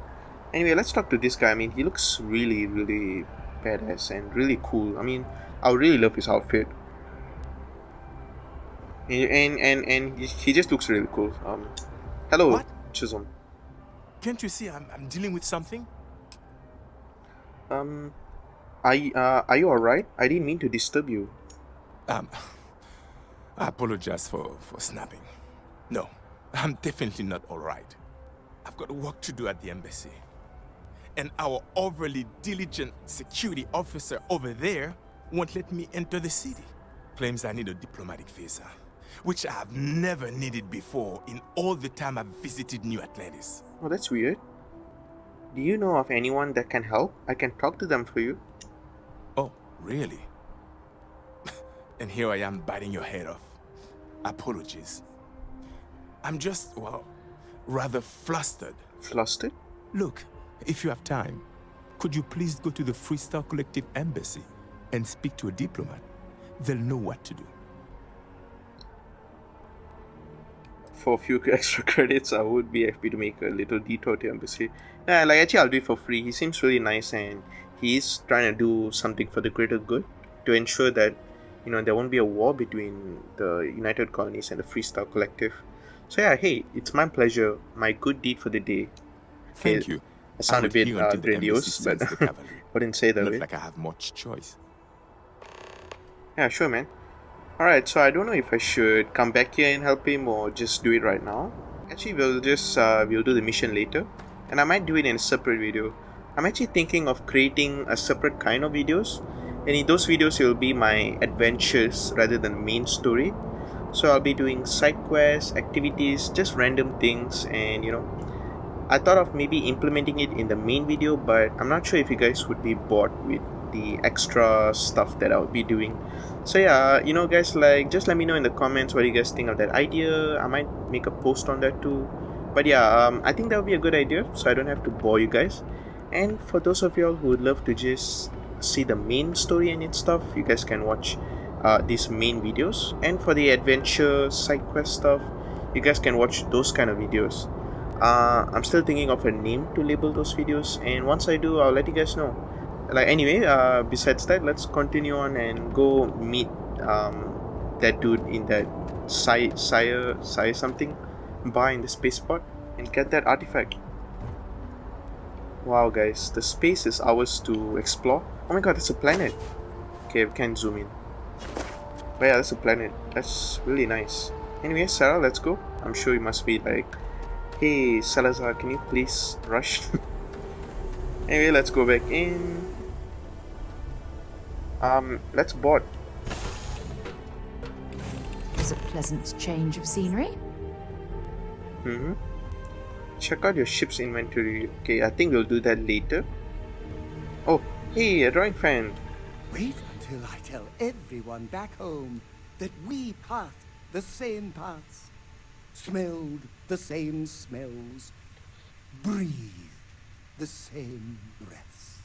Anyway, let's talk to this guy. I mean, he looks really, really badass and really cool. I mean, I would really love his outfit. And he just looks really cool. Hello, What? Chisolm. Can't you see I'm dealing with something? Are you alright? I didn't mean to disturb you. I apologize for snapping. No, I'm definitely not alright. I've got work to do at the embassy. And our overly diligent security officer over there won't let me enter the city. Claims I need a diplomatic visa, which I have never needed before in all the time I've visited New Atlantis. Oh, that's weird. Do you know of anyone that can help? I can talk to them for you. Oh, really? And here I am biting your head off. Apologies. I'm just, well, rather flustered. Flustered? Look, if you have time, could you please go to the Freestyle Collective embassy and speak to a diplomat? They'll know what to do. For a few extra credits, I would be happy to make a little detour to embassy. Yeah, like actually I'll do it for free. He seems really nice and he's trying to do something for the greater good to ensure that, you know, there won't be a war between the United Colonies and the Freestyle Collective. So yeah, hey, it's my pleasure, my good deed for the day. Thank you. I sound a bit grandiose, but wouldn't say that Not way. like I have much choice. Yeah, sure, man. Alright, so I don't know if I should come back here and help him or just do it right now. Actually, we'll do the mission later. And I might do it in a separate video. I'm actually thinking of creating a separate kind of videos. And in those videos, it will be my adventures rather than the main story. So I'll be doing side quests, activities, just random things. And you know, I thought of maybe implementing it in the main video, but I'm not sure if you guys would be bored with the extra stuff that I'll be doing. So yeah, you know guys, like just let me know in the comments what you guys think of that idea. I might make a post on that too. But yeah, I think that would be a good idea, so I don't have to bore you guys. And for those of y'all who would love to just see the main story and its stuff, you guys can watch these main videos. And for the adventure side quest stuff, you guys can watch those kind of videos. I'm still thinking of a name to label those videos, and once I do, I'll let you guys know. Like anyway, besides that, let's continue on and go meet that dude in that Sire something bar in the spaceport and get that artifact. Wow guys, the space is ours to explore. Oh my god, that's a planet. Okay, we can zoom in. But yeah, that's a planet. That's really nice. Anyway, Sarah, let's go. I'm sure you must be like, hey Salazar, can you please rush? Anyway, let's go back in. Let's board. It's a pleasant change of scenery. Check out your ship's inventory. Okay, I think we'll do that later. Oh, hey, a drawing fan. Wait until I tell everyone back home that we passed the same paths, smelled the same smells, breathed the same breaths.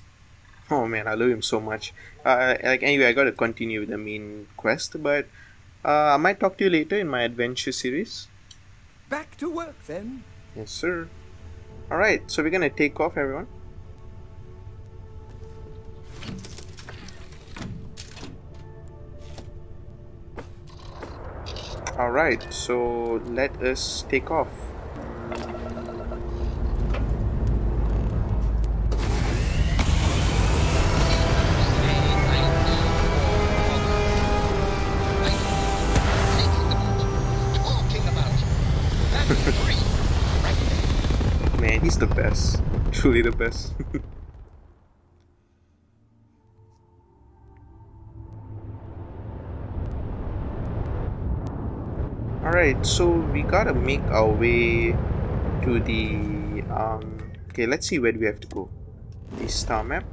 Oh man, I love him so much. Like anyway, I gotta continue with the main quest, but I might talk to you later in my adventure series. Back to work then. Yes, sir. Alright, so we're gonna take off, everyone. Alright, so let us take off. truly the best. Alright, so we gotta make our way to the okay, let's see where we have to go. The star map.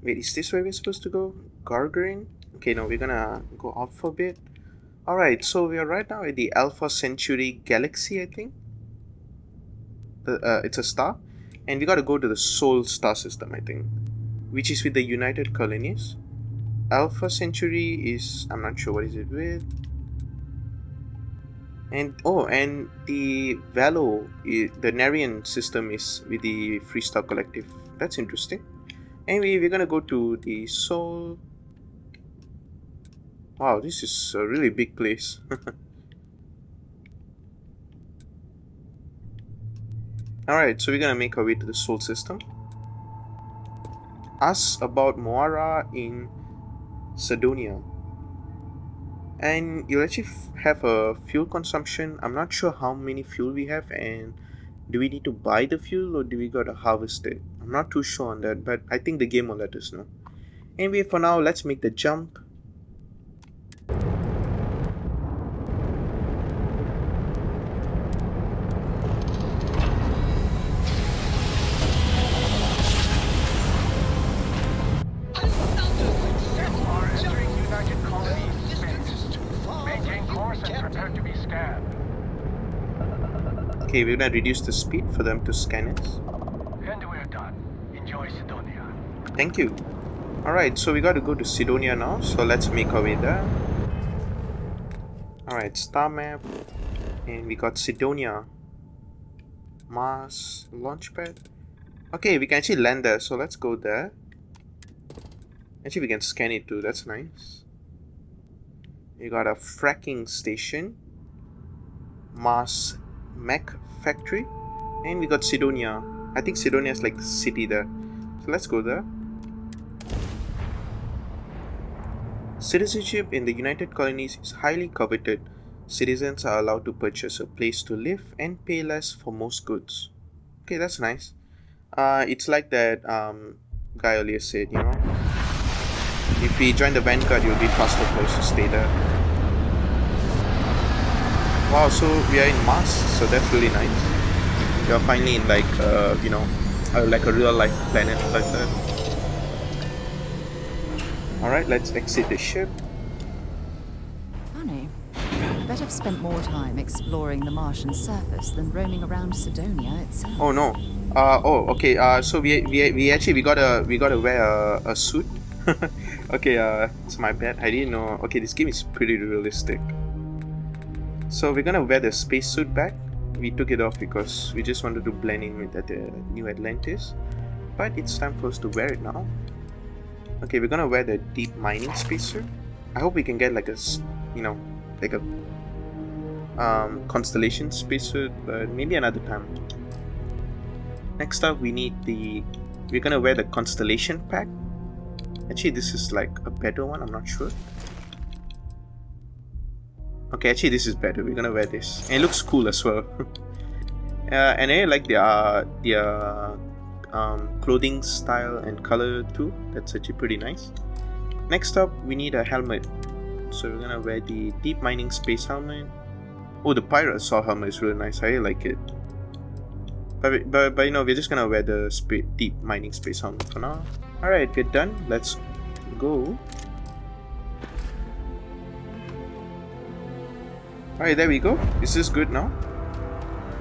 Wait, is this where we're supposed to go? Gargarin? Okay, no, we're gonna go out for a bit. Alright, so we are right now at the Alpha Centauri galaxy, I think. It's a star. And we gotta go to the Sol star system, I think. Which is with the United Colonies. Alpha Centauri is... I'm not sure what is it with. And and the Valo, the Narian system is with the Freestar Collective. That's interesting. Anyway, we're gonna go to the Sol. Wow, this is a really big place. Alright, so we're gonna make our way to the Sol system. Ask about Moara in Cydonia. And you'll actually have a fuel consumption. I'm not sure how many fuel we have, and do we need to buy the fuel or do we gotta harvest it? I'm not too sure on that, but I think the game will let us know. Anyway, for now, let's make the jump. Okay, we're gonna reduce the speed for them to scan us. And we're done. Enjoy Cydonia. Thank you. Alright, so we gotta go to Cydonia now, so let's make our way there. Alright, star map. And we got Cydonia. Mars launchpad. Okay, we can actually land there, so let's go there. Actually, we can scan it too, that's nice. We got a fracking station. Mars mech factory. And we got Cydonia. I think Cydonia is like the city there. So let's go there. Citizenship in the United Colonies is highly coveted. Citizens are allowed to purchase a place to live and pay less for most goods. Okay, that's nice. It's like that guy earlier said, you know. If we join the Vanguard, it will be faster for us to stay there. Wow, so we are in Mars, so that's really nice. We are finally in like, you know, like a real life planet like that. Alright, let's exit the ship. Funny. I bet I've spent more time exploring the Martian surface than roaming around Cydonia itself. Oh no. Okay, so we actually gotta wear a suit. Okay, it's my bad. I didn't know. Okay, this game is pretty realistic. So we're gonna wear the spacesuit back. We took it off because we just wanted to blend in with the new Atlantis. But it's time for us to wear it now. Okay, we're gonna wear the deep mining spacesuit. I hope we can get like a, you know, like a Constellation spacesuit, but maybe another time. Next up, we're gonna wear the Constellation pack. Actually, this is like a better one. I'm not sure. Okay, actually this is better. We're gonna wear this, and it looks cool as well. And I like their clothing style and color too. That's actually pretty nice. Next up, we need a helmet. So we're gonna wear the deep mining space helmet. Oh, the pirate assault helmet is really nice. I really like it. But you know, we're just gonna wear the deep mining space helmet for now. All right, we're done. Let's go. Alright, there we go. Is this good now?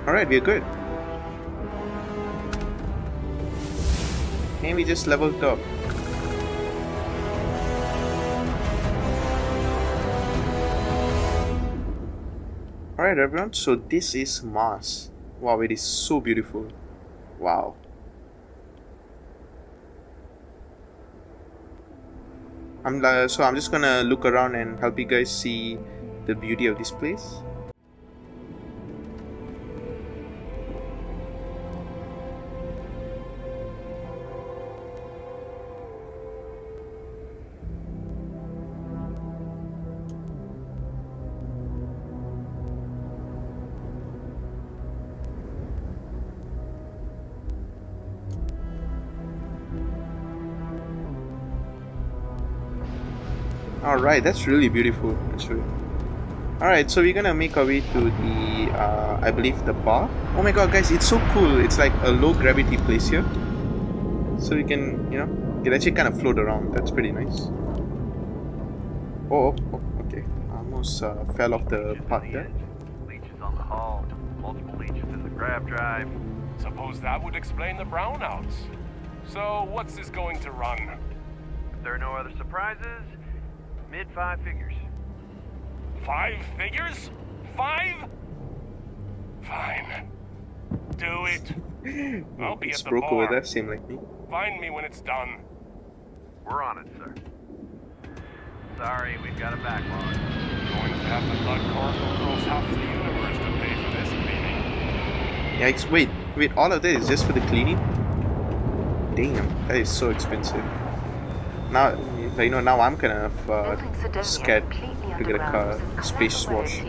Alright, we're good. And we just leveled up. Alright everyone, so this is Mars. Wow, it is so beautiful. Wow. So I'm just gonna look around and help you guys see the beauty of this place. Alright, that's really beautiful. Actually. Alright, so we're gonna make our way to the, I believe the bar. Oh my god, guys, it's so cool. It's like a low gravity place here. So we can, you know, you can actually kind of float around. That's pretty nice. Oh, okay. I almost fell off the path there. Leeches on the hull, multiple leeches in the grav drive. Suppose that would explain the brownouts. So, what's this going to run? If there are no other surprises, mid-5 figures. 5 figures? 5? Fine. Do it. I'll be at the broke over bar. there, same like me. Find me when it's done. We're on it, sir. Sorry, we've got a backlog. Going to have the blood corporal across half the universe to pay for this cleaning. Yikes, wait, all of that is just for the cleaning? Damn, that is so expensive. Now, you know, now I'm kind of scared to get a spaceship wash.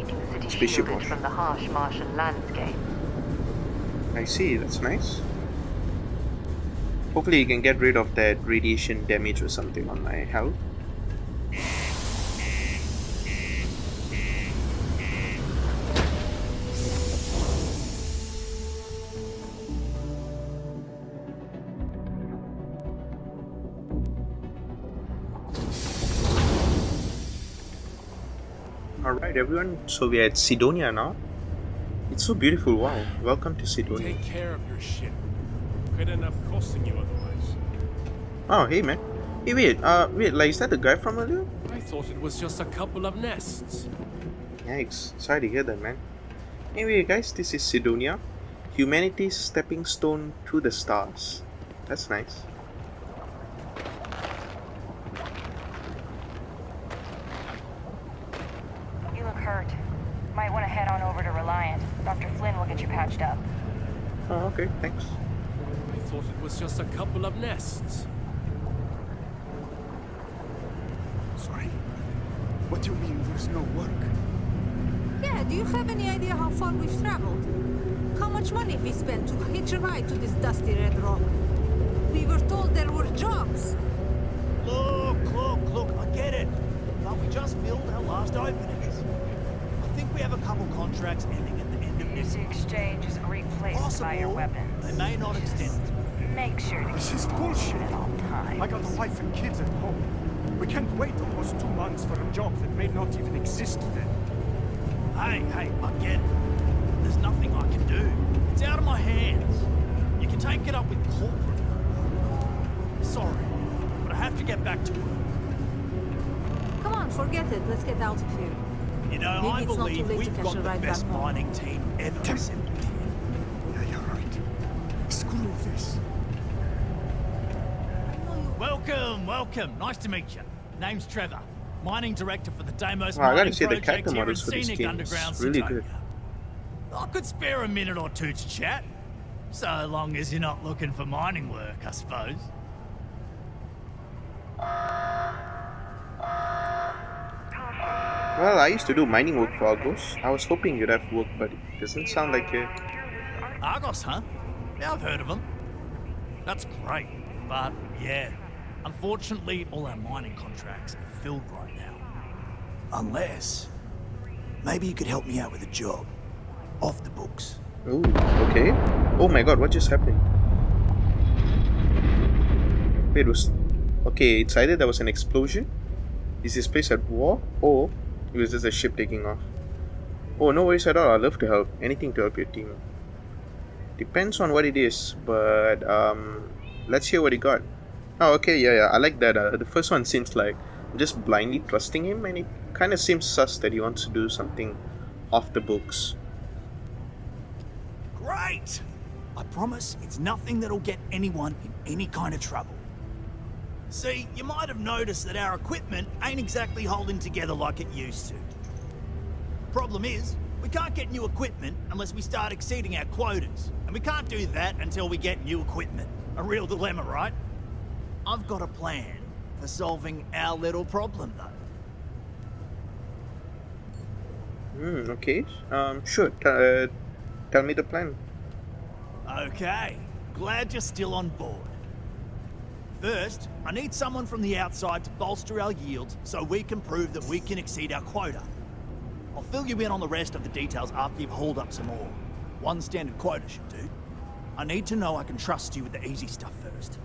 From the harsh Martian landscape. I see, that's nice. Hopefully you can get rid of that radiation damage or something on my health. Alright everyone, so we're at Cydonia now. It's so beautiful, wow. Welcome to Cydonia. Take care of your ship. Could end up costing you otherwise. Oh, hey man. Hey, wait, like, is that the guy from earlier? I thought it was just a couple of nests. Yikes, sorry to hear that, man. Anyway guys, this is Cydonia. Humanity's stepping stone through the stars. That's nice. You look hurt. Might want to head on over to Reliant. Dr. Flynn will get you patched up. Oh, okay, thanks. I thought it was just a couple of nests. Sorry? What do you mean there's no work? Yeah, do you have any idea how far we've traveled? How much money we spent to hitch a ride to this dusty red rock? We were told there were jobs. Look, I get it. But we just filled our last openings. I think we have a couple contracts ending at the end of this. The exchange is replaced by your weapons. They may not extend. Make sure to This is bullshit. at all times. I got a wife and kids at home. We can't wait almost 2 months for a job that may not even exist then. Hey, I get it. There's nothing I can do. It's out of my hands. You can take it up with corporate. Sorry, but I have to get back to work. Come on, forget it. Let's get out of here. You know, Maybe I it's not too believe late to we've catch got a the ride best back home. mining team ever assembled here. Yeah, you're right. Screw this. Welcome. Nice to meet you. Name's Trevor. Mining director for the Deimos Wow, I gotta Mining say the Project character here in models for this scenic game underground is really Cydonia. good. I could spare a minute or two to chat. So long as you're not looking for mining work, I suppose. Well, I used to do mining work for Argos. I was hoping you'd have work, but it doesn't sound like it. Argos, huh? Yeah, I've heard of them. That's great, but yeah. Unfortunately, all our mining contracts are filled right now. Unless... maybe you could help me out with a job. Off the books. Oh, okay. Oh my god, what just happened? Wait, okay, it's either there was an explosion? Is this place at war? Or it was just a ship taking off? Oh, no worries at all. I'd love to help. Anything to help your team. Depends on what it is, but let's hear what he got. Oh, okay, yeah, I like that. The first one seems like just blindly trusting him, and it kind of seems sus that he wants to do something off the books. Great! I promise it's nothing that'll get anyone in any kind of trouble. See, you might have noticed that our equipment ain't exactly holding together like it used to. Problem is, we can't get new equipment unless we start exceeding our quotas. And we can't do that until we get new equipment. A real dilemma, right? I've got a plan for solving our little problem, though. Okay. Sure. Tell me the plan. Okay. Glad you're still on board. First, I need someone from the outside to bolster our yields so we can prove that we can exceed our quota. I'll fill you in on the rest of the details after you've hauled up some ore. One standard quota should do. I need to know I can trust you with the easy stuff first.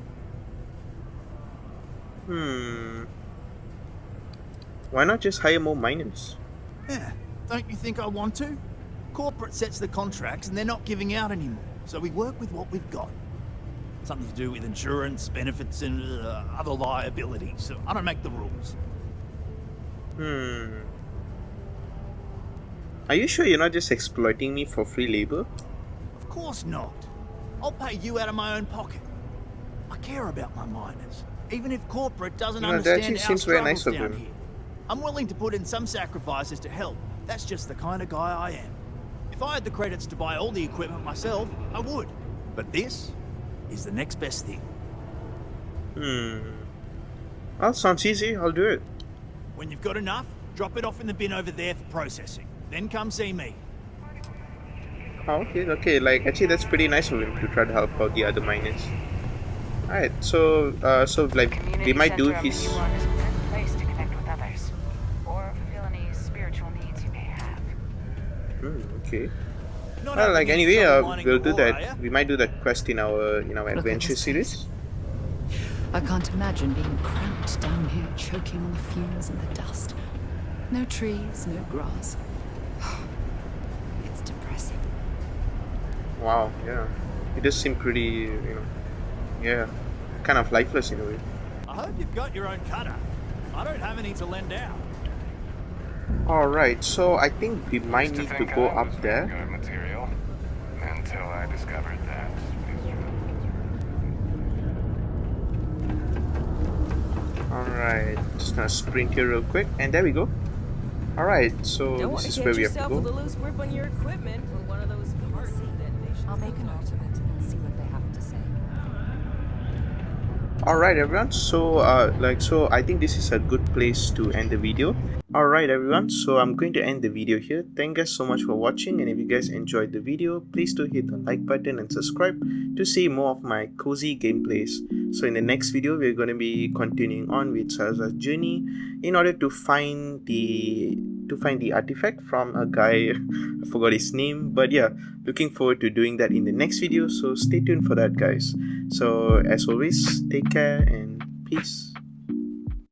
Why not just hire more miners? Yeah, don't you think I want to? Corporate sets the contracts and they're not giving out anymore, so we work with what we've got. Something to do with insurance, benefits, and other liabilities, so I don't make the rules. Are you sure you're not just exploiting me for free labor? Of course not. I'll pay you out of my own pocket. I care about my miners, even if corporate doesn't That understand actually our seems very struggles nice of down him. here. I'm willing to put in some sacrifices to help. That's just the kind of guy I am. If I had the credits to buy all the equipment myself, I would. But this is the next best thing. Well, sounds easy. I'll do it. When you've got enough, drop it off in the bin over there for processing. Then come see me. Oh, okay. Like, actually, that's pretty nice of him to try to help out the other miners. Alright, so like, they might do his... Is a good place to connect with others, or fulfill any spiritual needs you may have. Okay. Not Well, like, having anyway, trouble mining we'll the do ore, are that. ya? We might do that quest in our at adventure this series. I can't imagine being cramped down here, choking on the fumes and the dust. No trees, no grass. It's depressing. Wow, yeah. It does seem pretty, yeah, kind of lifeless in a way. I hope you've got your own cutter. I don't have any to lend out. Alright, so I think we might need to go up there. Good material until I discovered that. Alright, just gonna sprint here real quick, and there we go. Alright, so Don't this want is to where catch we have to yourself with a go. loose grip on your equipment or one of those parts detonations. I'll make a note of it and see what they have to say. Alright everyone, so I think this is a good place to end the video. Alright everyone, so I'm going to end the video here. Thank you guys so much for watching, and if you guys enjoyed the video, please do hit the like button and subscribe to see more of my cozy gameplays. So in the next video, we're going to be continuing on with Salazar's journey in order to find the artifact from a guy, I forgot his name, but yeah, looking forward to doing that in the next video, so stay tuned for that guys. So as always, take care and peace.